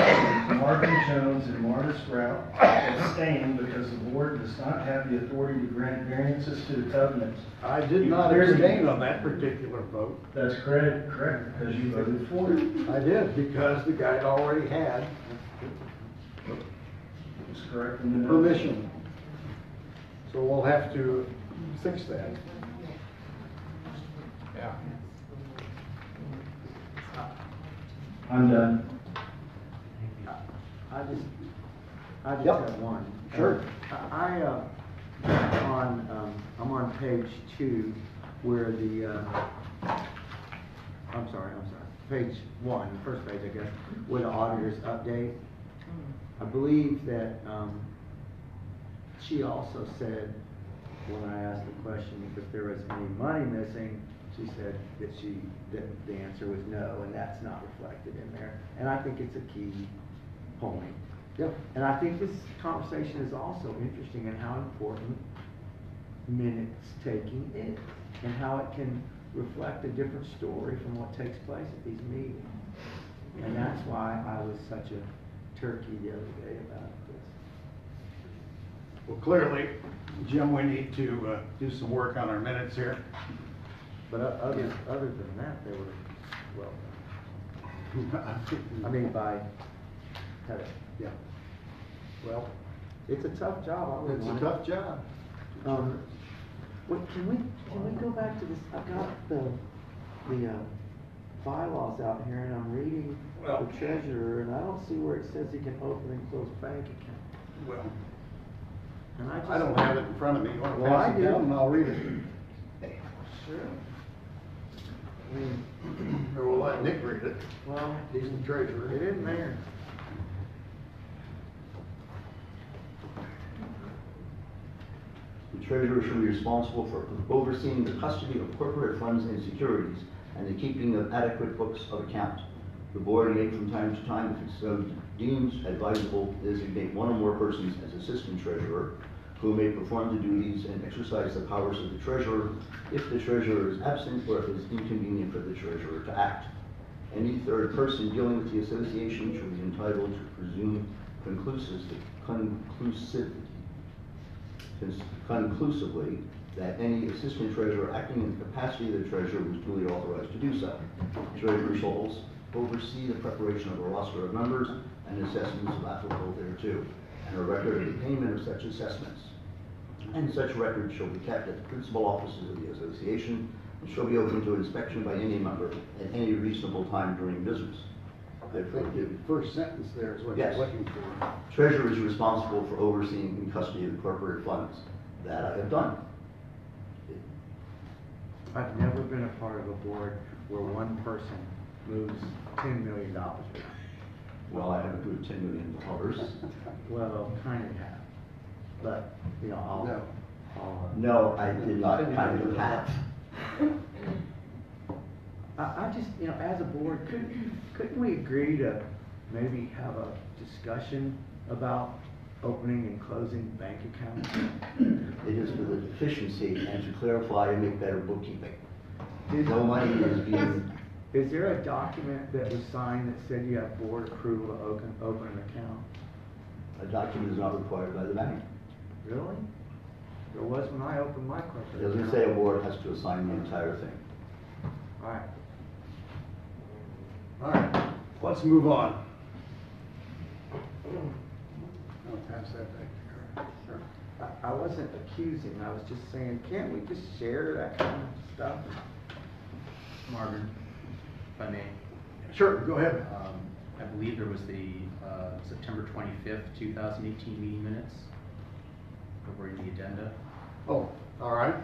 Marvin Jones and Marta Sprout abstained because the board does not have the authority to grant variances to the covenants. I did not abstain on that particular vote. That's correct, because you voted for it. I did, because the guy already had It's correct in the notes. permission. So we'll have to fix that. Yeah. I'm done. I just Yep. have one. Sure. I'm on page 2 where the, I'm sorry, page 1, the first page, I guess, where the auditors update. I believe that, she also said, when I asked the question if there was any money missing, she said that the answer was no, and that's not reflected in there. And I think it's a key point. Yep. And I think this conversation is also interesting in how important minutes taking is, and how it can reflect a different story from what takes place at these meetings. And that's why I was such a turkey the other day about this. Well, clearly, Jim, we need to do some work on our minutes here. But other than that, they were well done. I mean, by Heather. Yeah. Well, It's a tough job. I wouldn't it's a want it. tough job. Wait, can we go back to this? I got the bylaws out here, and I'm reading Well- the treasurer, and I don't see where it says he can open and close bank account. Well, And I just I don't have it in front of me. You want to Well, I pass it do. down and I'll read it? Sure. I mean, Or we'll let Nick read it. well, He's the treasurer. it isn't there. The treasurer shall be responsible for overseeing the custody of corporate funds and securities and the keeping of adequate books of account. The board may from time to time, if it so deems advisable, designate one or more persons as assistant treasurer who may perform the duties and exercise the powers of the treasurer if the treasurer is absent or if it is inconvenient for the treasurer to act. Any third person dealing with the association shall be entitled to presume conclusively that any assistant treasurer acting in the capacity of the treasurer was duly authorized to do so. The treasurer shall oversee the preparation of a roster of numbers and assessments applicable thereto, and a record of the payment of such assessments. And such records shall be kept at the principal offices of the association and shall be open to inspection by any member at any reasonable time during business. I think the first sentence there is what you're Yes. looking for. Treasurer is responsible for overseeing and custody of the corporate funds. That I have done. I've never been a part of a board where one person moves $10 million around. Well, I haven't moved $10 million. Well, kind of have, but, you know, No. No, I did not kind of have. I just, you know, as a board, couldn't we agree to maybe have a discussion about opening and closing bank accounts? It is for the deficiency and to clarify and make better bookkeeping. No money is being, Is there a document that was signed that said you have board approval to open an account? a document is not required by the bank. Really? There was when I opened my corporate It doesn't account. say a board has to assign the entire thing. All right. All right, let's move on. I'll pass that back to her. Sure. I wasn't accusing, I was just saying, can't we just share that kind of stuff? Marvin, if I may. Sure, go ahead. I believe there was the September 25th, 2018 meeting minutes over in the addenda. Oh, all right.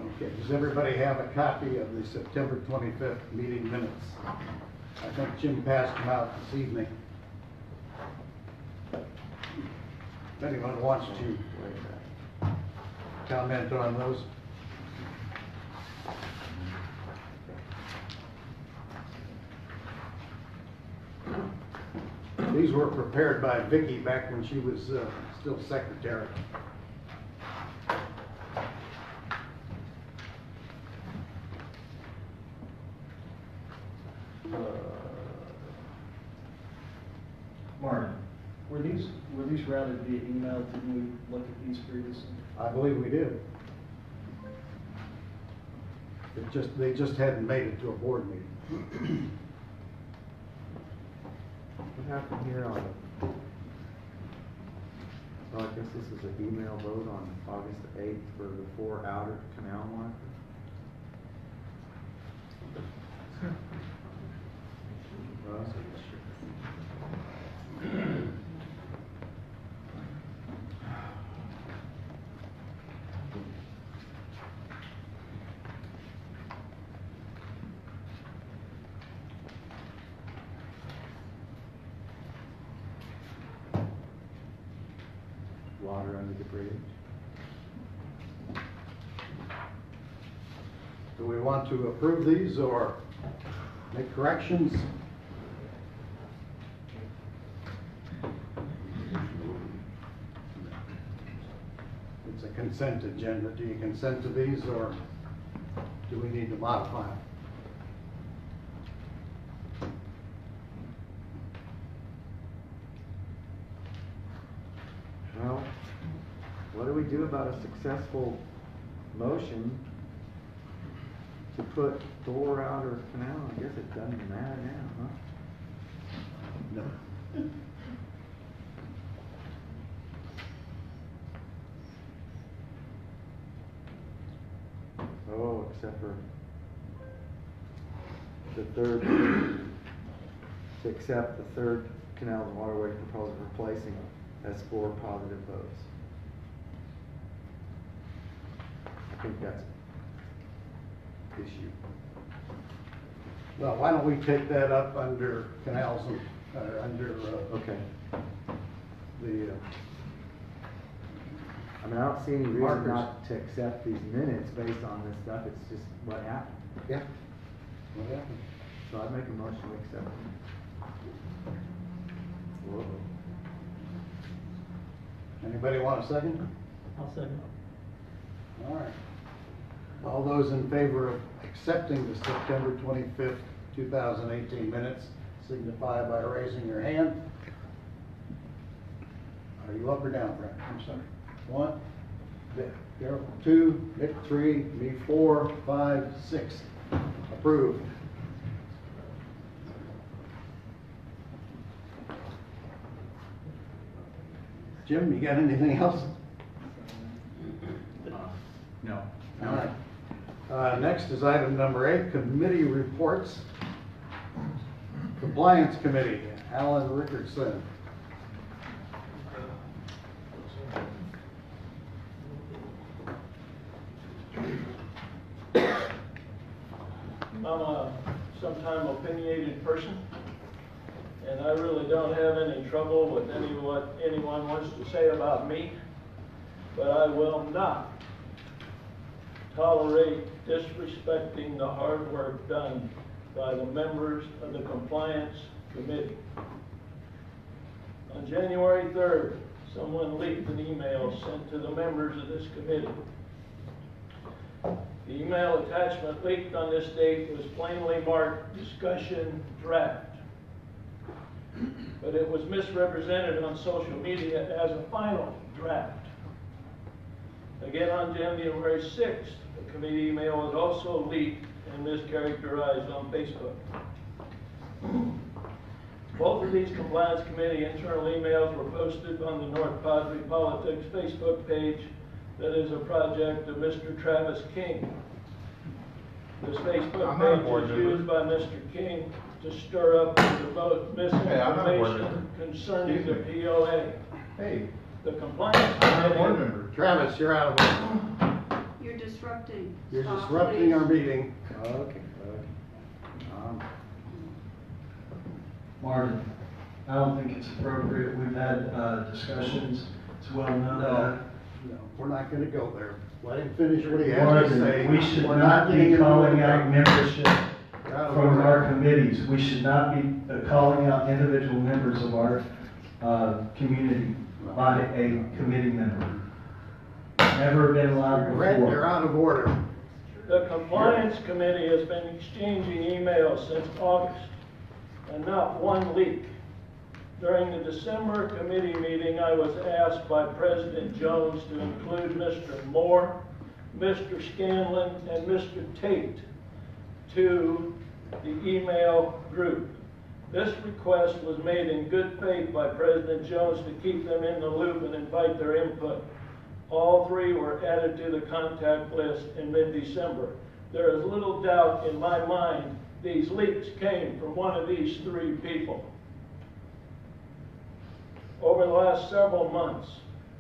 Okay, does everybody have a copy of the September 25th meeting minutes? I think Jim passed them out this evening. If anyone wants to comment on those. These were prepared by Vicki back when she was still secretary. Martin, were these routed via email? Didn't we look at these previously? I believe we did. They just hadn't made it to a board meeting. What happened here on, so I guess this is an email vote on August 8th for the 4 outer canal markers? Water under the bridge. Do we want to approve these or make corrections? It's a consent agenda. Do you consent to these or do we need to modify them? Well, what do we do about a successful motion to put Thor out or canal? I guess it doesn't matter now, huh? No. Oh, except for the third, to accept the third canals and waterway proposal replacing as 4 positive votes. I think that's issue. Well, why don't we take that up under canals and, under, Okay. the, I mean, I don't see any reason Markers. not to accept these minutes based on this stuff. It's just what happened. yeah. What happened? So I'd make a motion to accept them. Whoa. Anybody want a second? I'll second. All right. All those in favor of accepting the September 25th, 2018 minutes signify by raising your hand. Are you up or down, Frank? I'm sorry. 1, Darrell, 2, Nick 3, me 4, 5, 6. Approved. Jim, you got anything else? No. All right. Next is item number 8, committee reports. Compliance Committee, Alan Rickardson. person, and I really don't have any trouble with what anyone wants to say about me, but I will not tolerate disrespecting the hard work done by the members of the Compliance Committee. On January 3rd, someone leaked an email sent to the members of this committee. The email attachment leaked on this date was plainly marked discussion draft, but it was misrepresented on social media as a final draft. Again, on January 6th, the committee email was also leaked and mischaracterized on Facebook. Both of these Compliance Committee internal emails were posted on the North Padre Politics Facebook page that is a project of Mr. Travis King. This Facebook page is used by Mr. King to stir up and devote misinformation concerning the POA. Hey, The Compliance I'm a board Committee. member. Travis, you're out of order. You're disrupting. You're Stop, disrupting our please. meeting. Okay. Marvin, I don't think it's appropriate. We've had discussions. It's well known No, we're not gonna go there. Let him finish what he has to Marvin, say. we should We're not getting be into calling it. out membership You're out of from order. our committees. We should not be calling out individual members of our community by a committee member. Never been allowed Brett, you're before. out of order. The Compliance Committee has been exchanging emails since August, and not one leak. During the December committee meeting, I was asked by President Jones to include Mr. Moore, Mr. Scanlon, and Mr. Tate to the email group. This request was made in good faith by President Jones to keep them in the loop and invite their input. All three were added to the contact list in mid-December. There is little doubt in my mind these leaks came from one of these three people. Over the last several months,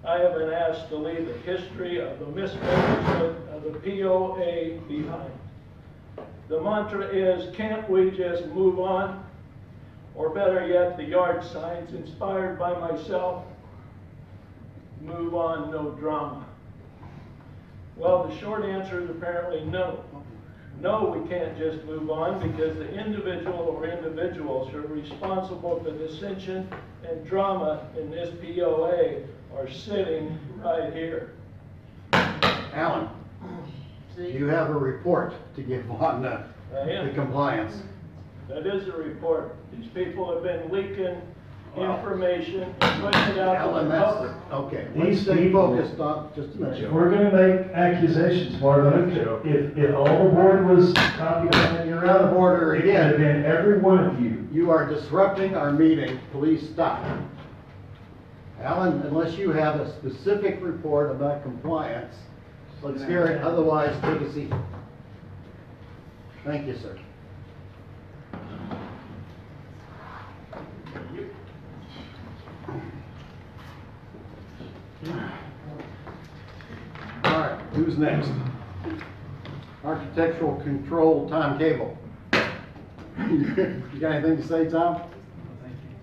I have been asked to leave the history of the mismanagement of the POA behind. The mantra is, can't we just move on? Or better yet, the yard signs inspired by myself, move on, no drama. Well, the short answer is apparently no. No, we can't just move on because the individual or individuals who are responsible for dissension and drama in this POA are sitting right here. Alan, you have a report to give on the compliance. That is a report. These people have been leaking information and putting it out to Alan, the that's public. okay. Let's These stay people- focused on just a minute. If we're gonna make accusations, Marvin, if all the board was copied on You're out of order it could have again. been every one of you. You are disrupting our meeting. Please stop. Alan, unless you have a specific report about compliance, let's hear it. Otherwise, take a seat. Thank you, sir. All right, who's next? Architectural control timetable. You got anything to say, Tom?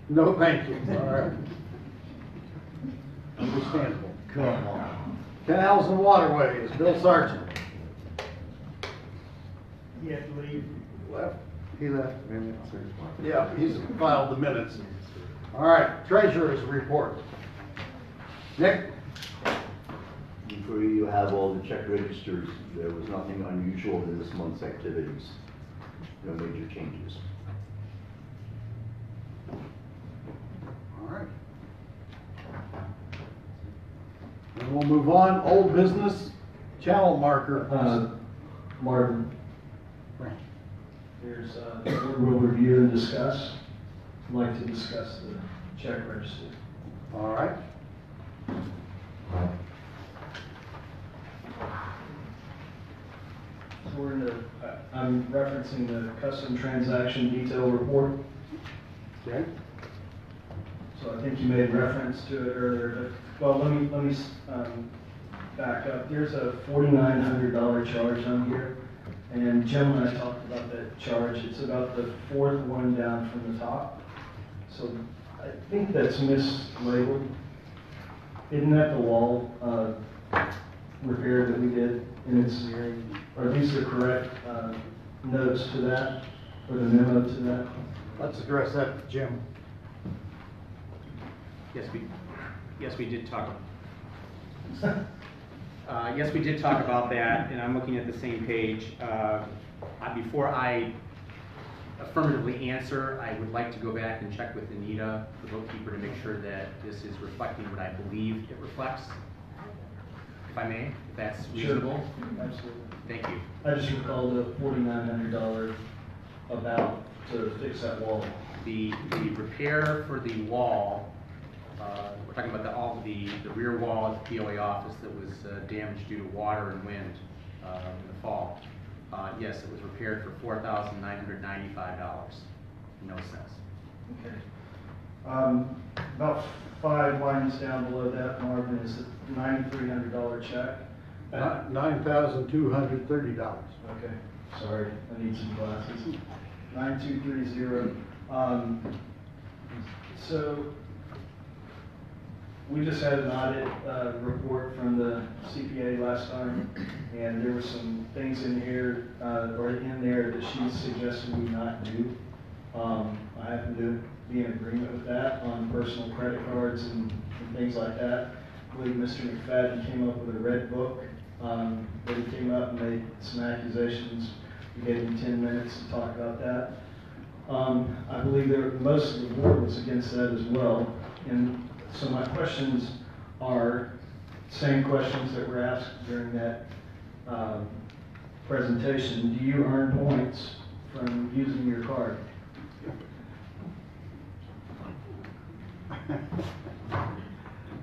No, thank you. All right. Understandable. Come on. Canals and waterways, Bill Sargent. He had to leave. Left? He left. Yeah, he's filed the minutes. All right, treasurer's report. Nick? Before you have all the check registers, there was nothing unusual in this month's activities. No major changes. All right. And we'll move on. Old business, channel marker. Marvin, Right. here's, we'll review and discuss. I'd like to discuss the check register. All right. So we're in the, I'm referencing the custom transaction detail report. Okay. So I think you made reference to it earlier, but, well, let me back up. There's a $4,900 charge on here, And Jim and I talked about that charge. It's about the fourth one down from the top. So I think that's mislabeled. Isn't that the wall repair that we did? And are these the correct notes to that, or the memo to that? Let's address that, Jim. Yes, we did talk. Yes, we did talk about that, and I'm looking at the same page. Before I affirmatively answer, I would like to go back and check with Anita, the bookkeeper, to make sure that this is reflecting what I believe it reflects. If I may, if that's reasonable. Sure. Absolutely. Thank you. I just recalled the $4,900 about to fix that wall. The repair for the wall, we're talking about the rear wall at the POA office that was damaged due to water and wind in the fall. Yes, it was repaired for $4,995. No cents. Okay. About 5 lines down below that, Marvin, is a $9,300 check. $9,230. Okay, sorry, I need some glasses. 9230. So we just had an audit report from the CPA last time, and there were some things in here or in there that she suggested we not do. I happen to be in agreement with that on personal credit cards and things like that. I believe Mr. McFadden came up with a red book, but he came up and made some accusations. We gave him 10 minutes to talk about that. I believe most of the board was against that as well. And so my questions are same questions that were asked during that presentation. Do you earn points from using your card?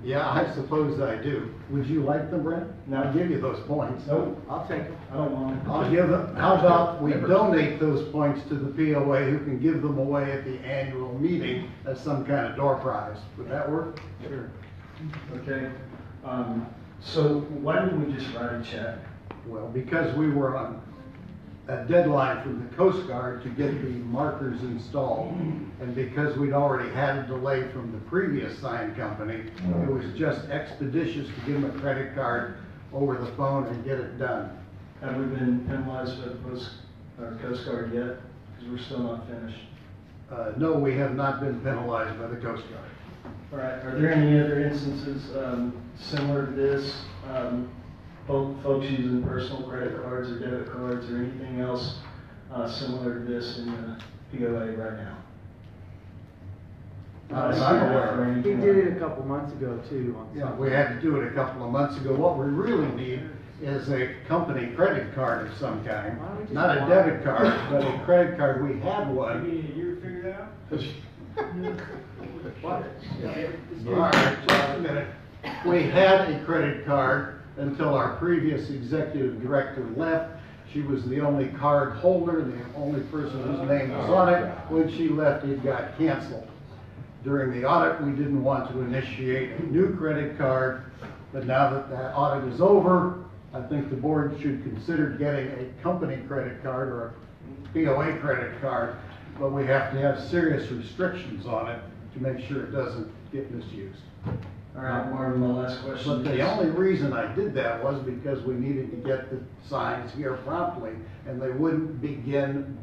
Yeah, I suppose I do. Would you like them, Brent? No. I'll give you those points. Nope. I'll take them. I don't want them. I'll give them, how about we donate those points to the POA, who can give them away at the annual meeting as some kind of door prize? Would that work? Sure. Okay. So why didn't we just write a check? Well, because we were on a deadline from the Coast Guard to get the markers installed, and because we'd already had a delay from the previous sign company, it was just expeditious to give them a credit card over the phone and get it done. Have we been penalized by the Coast Guard yet? Because we're still not finished. No, we have not been penalized by the Coast Guard. All right. Are there any other instances similar to this? Folks using personal credit cards or debit cards or anything else similar to this in the POA right now? Not that I'm aware of. He did it a couple months ago too. Yeah, we had to do it a couple of months ago. What we really need is a company credit card of some kind. Not a debit card, but a credit card. We had one. You figured it out? All right, just a minute. We had a credit card until our previous executive director left. She was the only card holder, the only person whose name was on it. When she left, it got canceled. During the audit, we didn't want to initiate a new credit card, but now that that audit is over, I think the board should consider getting a company credit card or a POA credit card, but we have to have serious restrictions on it to make sure it doesn't get misused. All right, Marvin, my last question. But the only reason I did that was because we needed to get the signs here promptly, and they wouldn't begin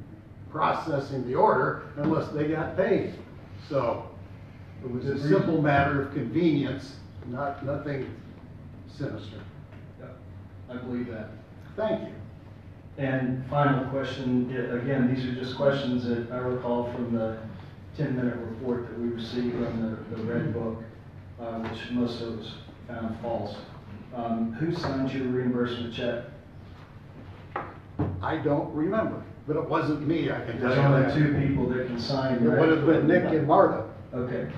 processing the order unless they got paid. So it was a simple matter of convenience, nothing sinister. Yep, I believe that. Thank you. And final question, again, these are just questions that I recall from the 10-minute report that we received on the red book, which most of us found false. Who signed your reimbursement check? I don't remember, but it wasn't me, I can tell There's you only that. 2 people that can sign. It would have been Nick and Marta. Okay.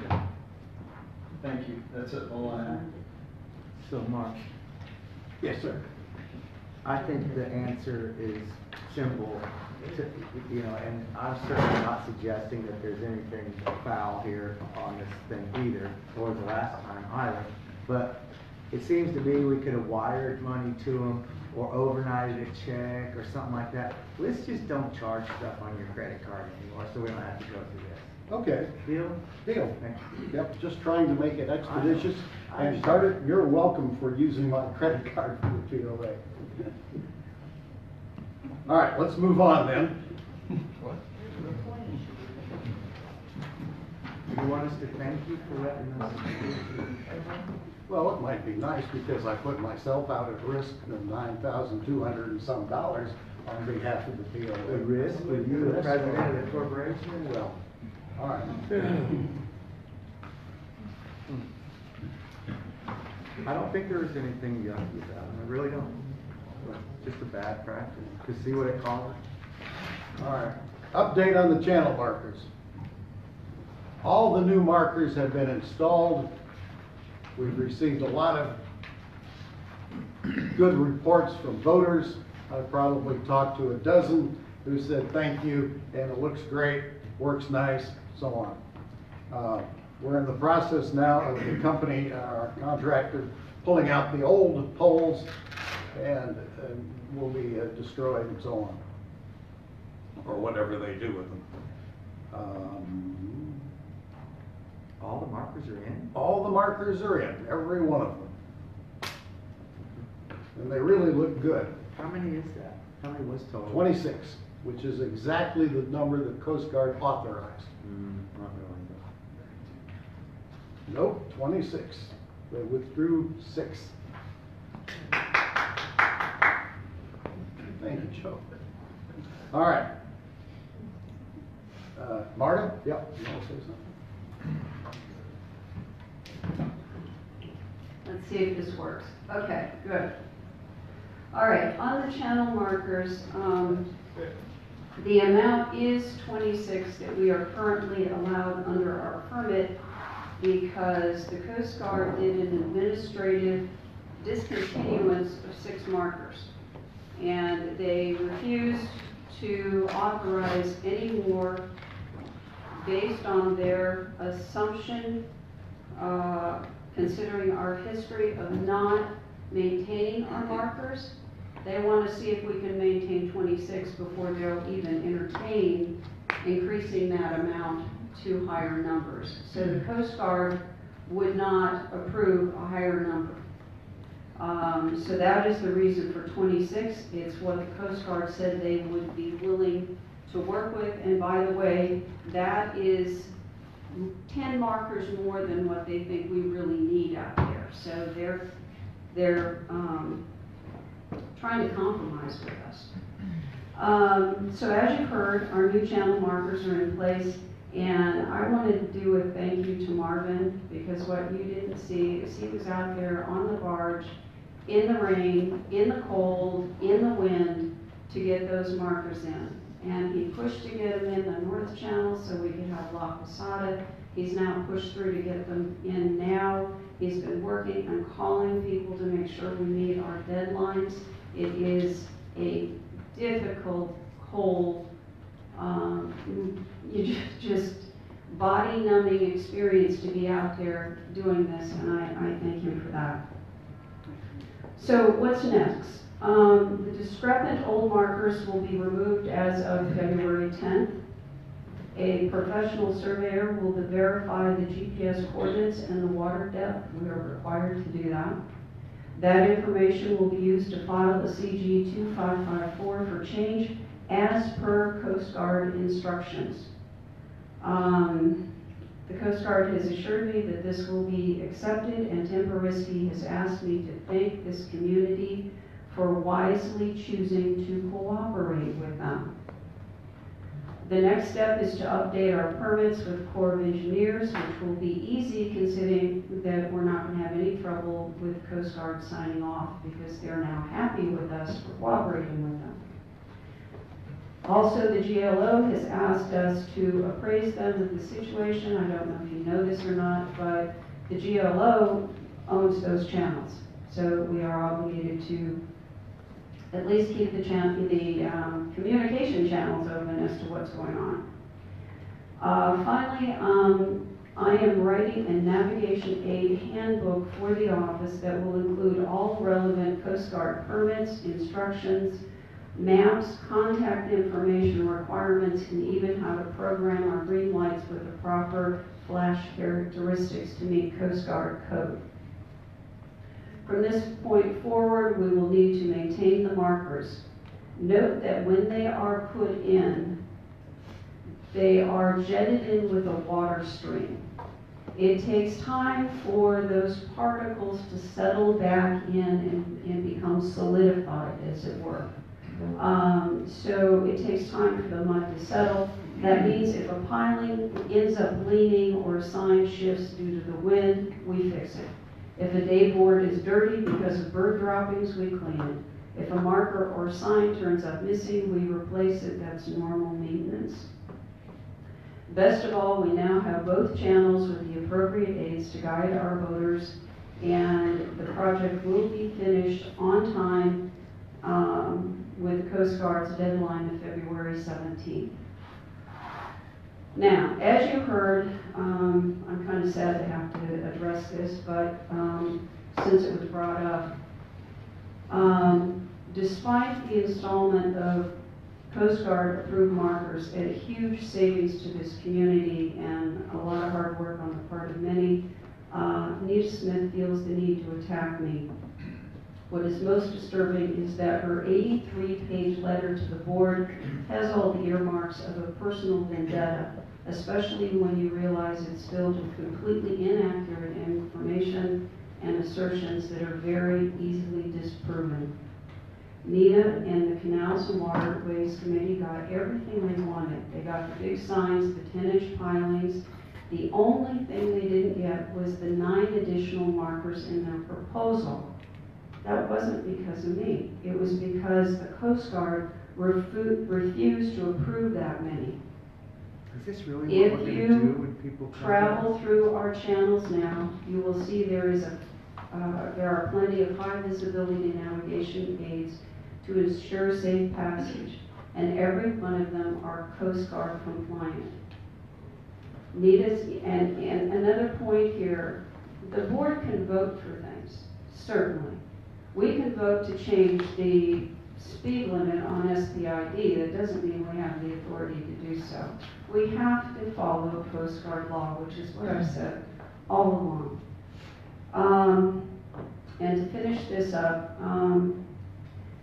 Thank you. That's it, all I have. So Mark, Yes, sir. I think the answer is simple, and I'm certainly not suggesting that there's anything foul here on this thing either, or the last time either. But It seems to me we could have wired money to them or overnighted a check or something like that. Let's just don't charge stuff on your credit card anymore, so we don't have to go through this. Okay, Deal? deal. Thank you. Yep, just trying to make it expeditious. I And Carter, you're welcome for using my credit card for the POA. All right, let's move on then. Do you want us to thank you for letting us? Well, it might be nice because I put myself out at risk of $9,200 and some dollars on behalf of the POA. The risk with you, the president of the corporation? Well, all right. I don't think there's anything yucky about it, I really don't. It's just a bad practice, to see what it costs. All right, update on the channel markers. All the new markers have been installed. We've received a lot of good reports from voters. I've probably talked to a dozen who said thank you, and it looks great, works nice, so on. We're in the process now of the company, our contractor, pulling out the old poles and will be destroyed and so on, or whatever they do with them. All the markers are in? All the markers are in, every one of them. And they really look good. How many is that? How many was total? 26, which is exactly the number that Coast Guard authorized. Not really. Nope, 26. They withdrew 6. Thank you, Joe. All right. Marta? Yep, you want to say something? Let's see if this works. Okay, good. All right, on the channel markers, the amount is 26 that we are currently allowed under our permit because the Coast Guard did an administrative discontinuance of 6 markers. And they refused to authorize any more based on their assumption, considering our history of not maintaining our markers. They want to see if we can maintain 26 before they'll even entertain increasing that amount to higher numbers. So the Coast Guard would not approve a higher number. So that is the reason for 26. It's what the Coast Guard said they would be willing to work with. And by the way, that is 10 markers more than what they think we really need out there. So they're trying to compromise with us. So as you've heard, our new channel markers are in place. And I wanted to do a thank you to Marvin, because what you didn't see is he was out there on the barge, in the rain, in the cold, in the wind, to get those markers in. And he pushed to get them in the North Channel so we could have La Posada. He's now pushed through to get them in now. He's been working and calling people to make sure we meet our deadlines. It is a difficult, cold, just body-numbing experience to be out there doing this, and I thank him for that. So what's next? The discrepant old markers will be removed as of February 10th. A professional surveyor will verify the GPS coordinates and the water depth. We are required to do that. That information will be used to file the CG 2554 for change as per Coast Guard instructions. The Coast Guard has assured me that this will be accepted, and Tim Boriski has asked me to thank this community for wisely choosing to cooperate with them. The next step is to update our permits with Corps of Engineers, which will be easy considering that we're not going to have any trouble with Coast Guard signing off because they're now happy with us for cooperating with them. Also, the GLO has asked us to appraise them of the situation. I don't know if you know this or not, but the GLO owns those channels. So we are obligated to at least keep the communication channels open as to what's going on. Finally, I am writing a navigation aid handbook for the office that will include all relevant Coast Guard permits, instructions, maps, contact information requirements, and even how to program our green lights with the proper flash characteristics to meet Coast Guard code. From this point forward, we will need to maintain the markers. Note that when they are put in, they are jetted in with a water stream. It takes time for those particles to settle back in and become solidified, as it were. So it takes time for the mud to settle. That means if a piling ends up leaning or a sign shifts due to the wind, we fix it. If a day board is dirty because of bird droppings, we clean it. If a marker or sign turns up missing, we replace it. That's normal maintenance. Best of all, we now have both channels with the appropriate aids to guide our boaters, and the project will be finished on time with the Coast Guard's deadline of February 17th. Now, as you heard, I'm kind of sad to have to address this, but since it was brought up, despite the installment of Coast Guard approved markers at a huge savings to this community and a lot of hard work on the part of many, Nita Smith feels the need to attack me. What is most disturbing is that her 83-page letter to the board has all the earmarks of a personal vendetta, especially when you realize it's filled with completely inaccurate information and assertions that are very easily disproven. Nita and the Canals and Waterways Committee got everything they wanted. They got the big signs, the 10-inch pilings. The only thing they didn't get was the 9 additional markers in their proposal. That wasn't because of me. It was because the Coast Guard refused to approve that many. Is this really what we're going to do when people travel through our channels now, you will see there are plenty of high visibility navigation aids to ensure safe passage, and every one of them are Coast Guard compliant. And another point here, the board can vote for things, certainly. We can vote to change the speed limit on SPID. That doesn't mean we have the authority to do so. We have to follow Coast Guard law, which is what I've said all along. And to finish this up,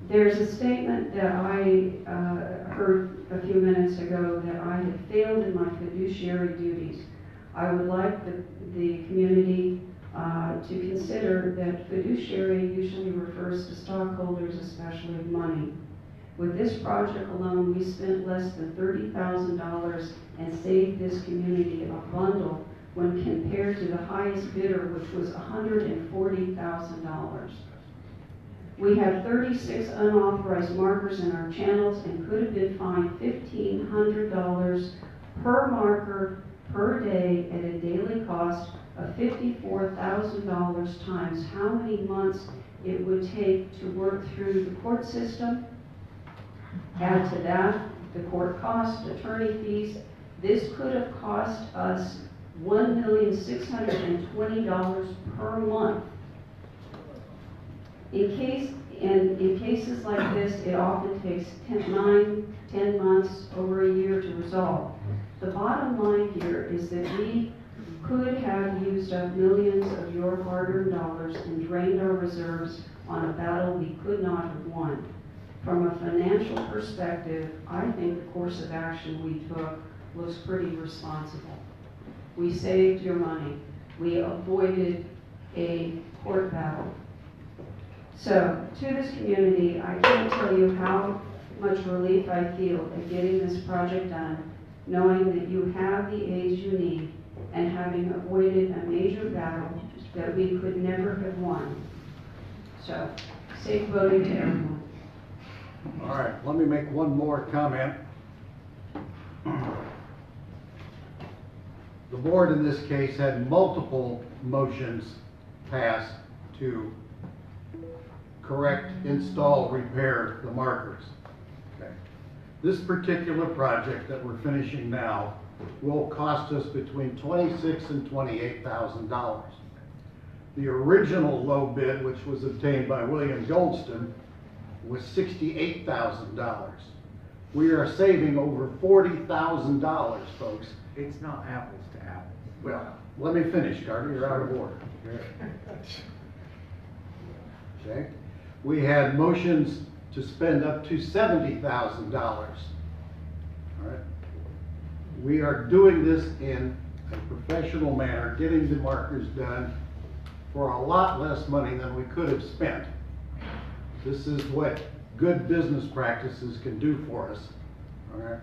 there's a statement that I heard a few minutes ago that I had failed in my fiduciary duties. I would like the community to consider that fiduciary usually refers to stockholders, especially of money. With this project alone, we spent less than $30,000 and saved this community a bundle when compared to the highest bidder, which was $140,000. We have 36 unauthorized markers in our channels and could have been fined $1,500 per marker per day at a daily cost of $54,000 times how many months it would take to work through the court system. Add to that the court costs, attorney fees. This could have cost us $1,620,000 per month. In cases like this, it often takes 9, 10 months, over a year to resolve. The bottom line here is that we could have used up millions of your hard-earned dollars and drained our reserves on a battle we could not have won. From a financial perspective, I think the course of action we took was pretty responsible. We saved your money. We avoided a court battle. So, to this community, I can't tell you how much relief I feel at getting this project done, knowing that you have the aids you need and having avoided a major battle that we could never have won. So, safe voting to everyone. All right, let me make one more comment. The board in this case had multiple motions passed to correct, install, repair the markers. Okay. This particular project that we're finishing now will cost us between $26,000 and $28,000. The original low bid, which was obtained by William Goldston, was $68,000. We are saving over $40,000, folks. It's not apples to apples. Well, let me finish, Carter, you're out of order. Okay, we had motions to spend up to $70,000. All right, we are doing this in a professional manner, getting the markers done for a lot less money than we could have spent. This is what good business practices can do for us. All right.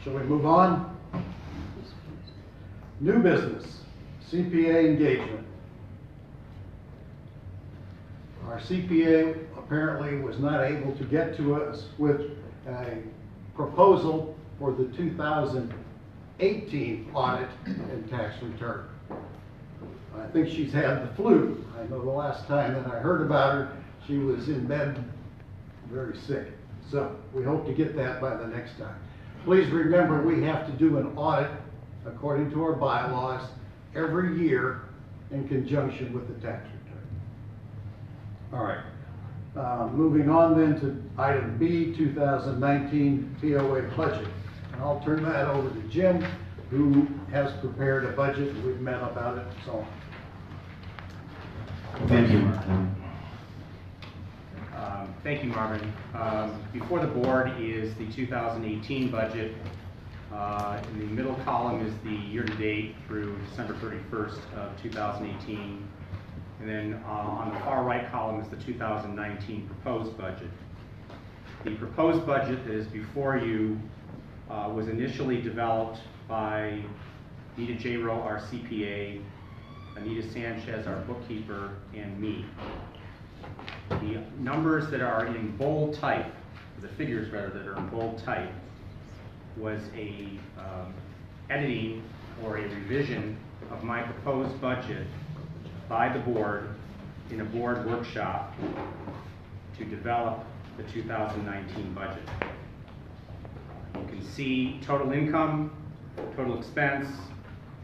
Shall we move on? New business, CPA engagement. Our CPA apparently was not able to get to us with a proposal for the 2018 audit and tax return. I think she's had the flu. I know the last time that I heard about her, she was in bed very sick. So we hope to get that by the next time. Please remember, we have to do an audit according to our bylaws every year in conjunction with the tax return. All right. Moving on then to item B, 2019 POA budget. And I'll turn that over to Jim, who has prepared a budget. We've met about it and so on. Thank you, Marvin. Thank you, Marvin. Before the board is the 2018 budget. In the middle column is the year-to-date through December 31st of 2018. And then on the far right column is the 2019 proposed budget. The proposed budget that is before you was initially developed by Nita J. Rowe, our CPA, Anita Sanchez, our bookkeeper, and me. The numbers that are in bold type, the figures rather that are in bold type, was a editing or a revision of my proposed budget by the board in a board workshop to develop the 2019 budget. You can see total income, total expense,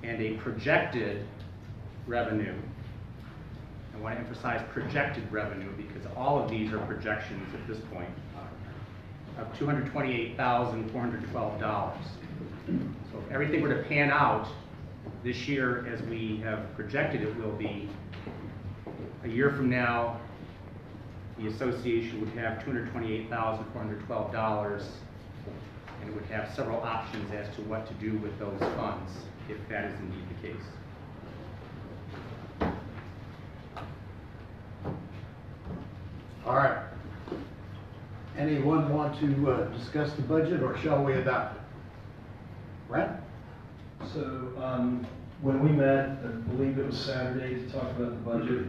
and a projected revenue. I want to emphasize projected revenue because all of these are projections at this point of $228,412. So if everything were to pan out this year as we have projected it will be, a year from now, the association would have $228,412 and it would have several options as to what to do with those funds, if that is indeed the case. All right. Anyone want to discuss the budget, or shall we adopt it? Brent? So, when we met, I believe it was Saturday, to talk about the budget,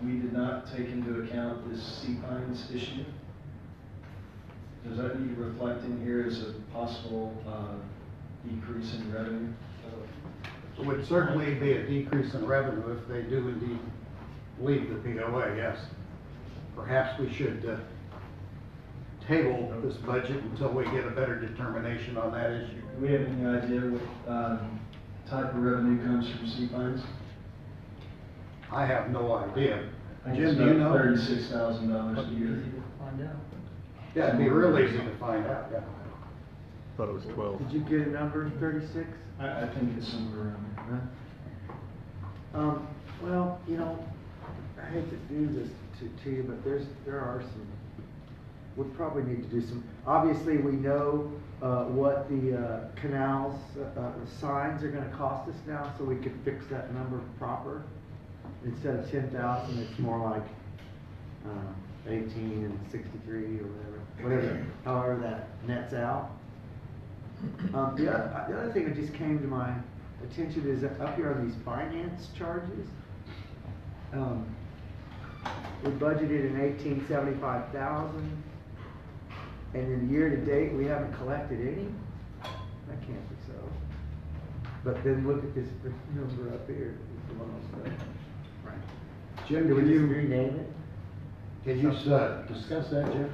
we did not take into account this Sea Pines issue. Does that need reflecting here as a possible decrease in revenue? It would certainly be a decrease in revenue if they do indeed leave the POA, yes. Perhaps we should table this budget until we get a better determination on that issue. Do we have any idea what type of revenue comes from Sea Pines? I have no idea. I think Jim, it's do you know? about $36,000 a year. Yeah, it'd be real easy to find out, yeah. Thought it was 12. Did you get a number, 36? I think it's somewhere around there. Well, you know, I hate to do this to you, but there are some, we probably need to do some, obviously we know what the canals, signs are gonna cost us now, so we could fix that number proper. Instead of 10,000, it's more like 18 and 63 or whatever, however that nets out. The other thing that just came to my attention is up here on these finance charges. We budgeted in 18 75,000, and in year to date we haven't collected any. That can't be so. But then look at this number up here. It's the one I said. Jim, Do we can just you rename it? discuss that, Jim?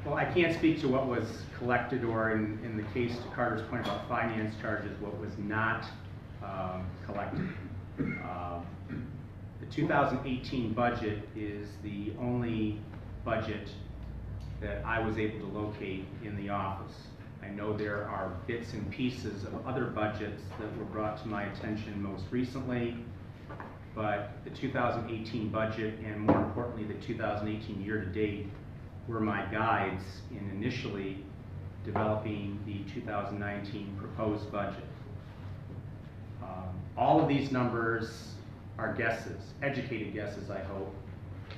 Well, I can't speak to what was collected, or in the case to Carter's point about finance charges, what was not collected. The 2018 budget is the only budget that I was able to locate in the office. I know there are bits and pieces of other budgets that were brought to my attention most recently, but the 2018 budget, and more importantly, the 2018 year-to-date, were my guides in initially developing the 2019 proposed budget. All of these numbers are guesses, educated guesses, I hope,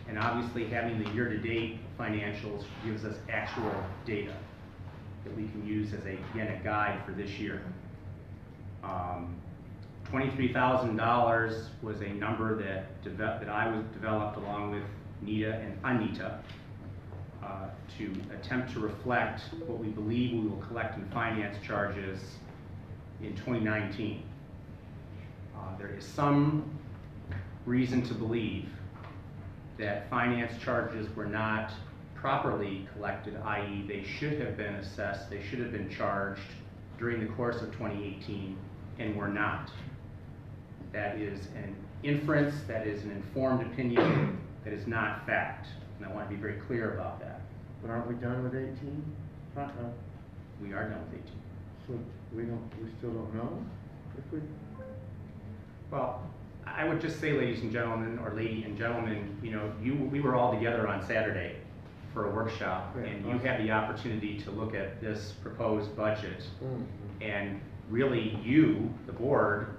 and obviously having the year-to-date financials gives us actual data that we can use as again, a guide for this year. $23,000 was a number that I was developed along with Nita and Anita to attempt to reflect what we believe we will collect in finance charges in 2019. There is some reason to believe that finance charges were not properly collected, i.e. they should have been assessed, they should have been charged during the course of 2018 and were not. That is an inference, that is an informed opinion, that is not fact. And I want to be very clear about that. But aren't we done with 18? We are done with 18. So we still don't know if we. Well, I would just say, ladies and gentlemen, or lady and gentlemen, you know, we were all together on Saturday for a workshop, and you had the opportunity to look at this proposed budget, and really you, the board,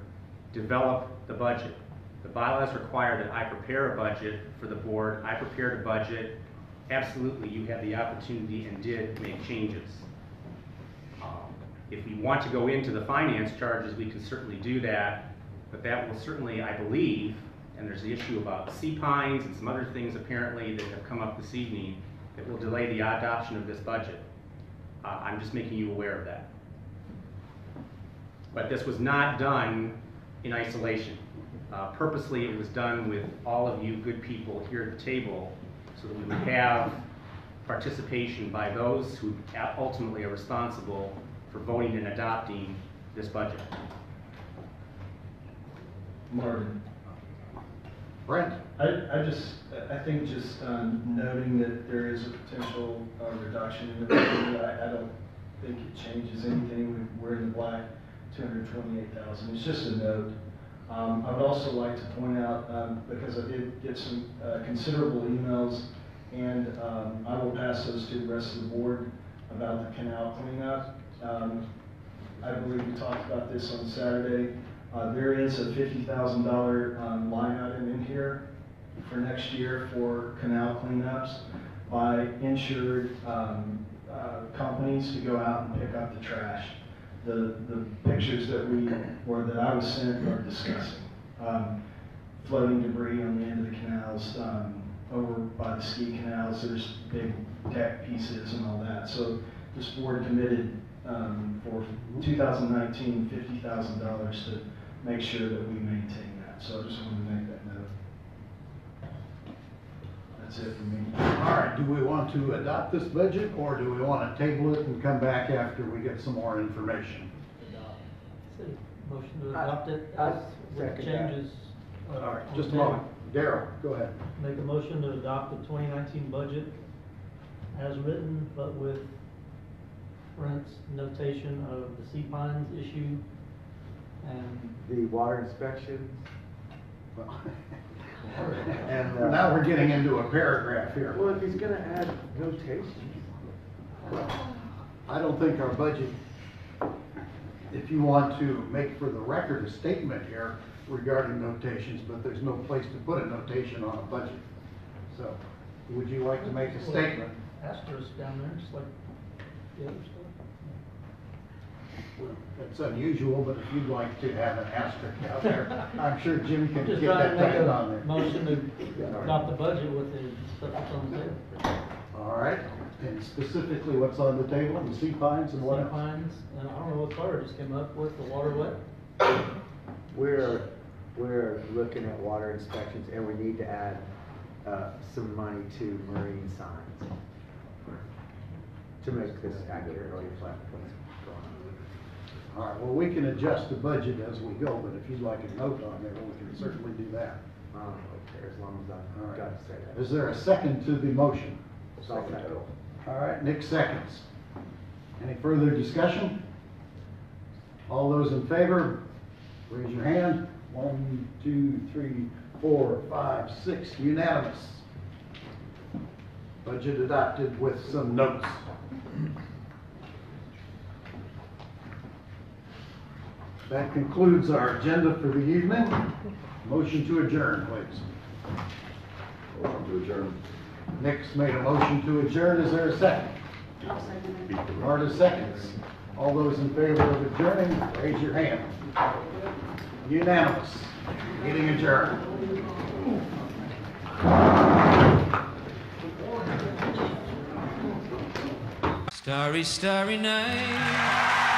develop the budget. The bylaws require that I prepare a budget for the board. I prepared a budget. Absolutely, you had the opportunity and did make changes. If we want to go into the finance charges, we can certainly do that, but that will certainly, I believe, and there's the issue about sea pines and some other things apparently that have come up this evening that will delay the adoption of this budget. I'm just making you aware of that. But this was not done in isolation. Purposely, it was done with all of you good people here at the table so that we would have participation by those who ultimately are responsible for voting and adopting this budget. Martin. Brent? I think just noting that there is a potential reduction in the budget, I don't think it changes anything. We're in the black, 228,000. It's just a note. I would also like to point out, because I did get some considerable emails, and I will pass those to the rest of the board about the canal cleanup. I believe we talked about this on Saturday. There is a $50,000 line item in here for next year for canal cleanups by insured companies to go out and pick up the trash. The pictures that I was sent are disgusting. Floating debris on the end of the canals, over by the ski canals, there's big deck pieces and all that. So this board committed for 2019 $50,000 to make sure that we maintain that. So I just wanted to make that note. That's it for me. All right, do we want to adopt this budget, or do we want to table it and come back after we get some more information? Motion to adopt it as with changes. All right, just a moment. Darryl, go ahead. Make a motion to adopt the 2019 budget as written, but with Brent's notation of the sea pines issue and the water inspections. And now we're getting into a paragraph here. Well, if he's gonna add notations. I don't think our budget, if you want to make for the record a statement here regarding notations, but there's no place to put a notation on a budget. So, would you like to make a statement? asterisk down there, just like the other stuff. Well, that's unusual, but if you'd like to have an asterisk out there, I'm sure Jim can Just get trying to that make typed on there. a motion to adopt the budget with the stuff that's on the table. All right, and specifically what's on the table, the sea pines and what Sea else? pines, and I don't know what Carter just came up with, the water what? We're looking at water inspections, and we need to add some money to marine signs to make this accurately reflect what's going on. All right, well, we can adjust the budget as we go, but if you'd like a note on there, we can certainly do that. Okay, as long as All I've right. got to say that. Is there a second to the motion? Second. All right, Nick seconds. Any further discussion? All those in favor, raise your hand. 1, 2, 3, 4, 5, 6, unanimous. Budget adopted with some notes. That concludes our agenda for the evening. Motion to adjourn, please. Motion to adjourn. Nick's made a motion to adjourn. Is there a second? I'll second it. Marta seconds. All those in favor of adjourning, raise your hand. Unanimous. Meeting adjourned. Starry, starry night.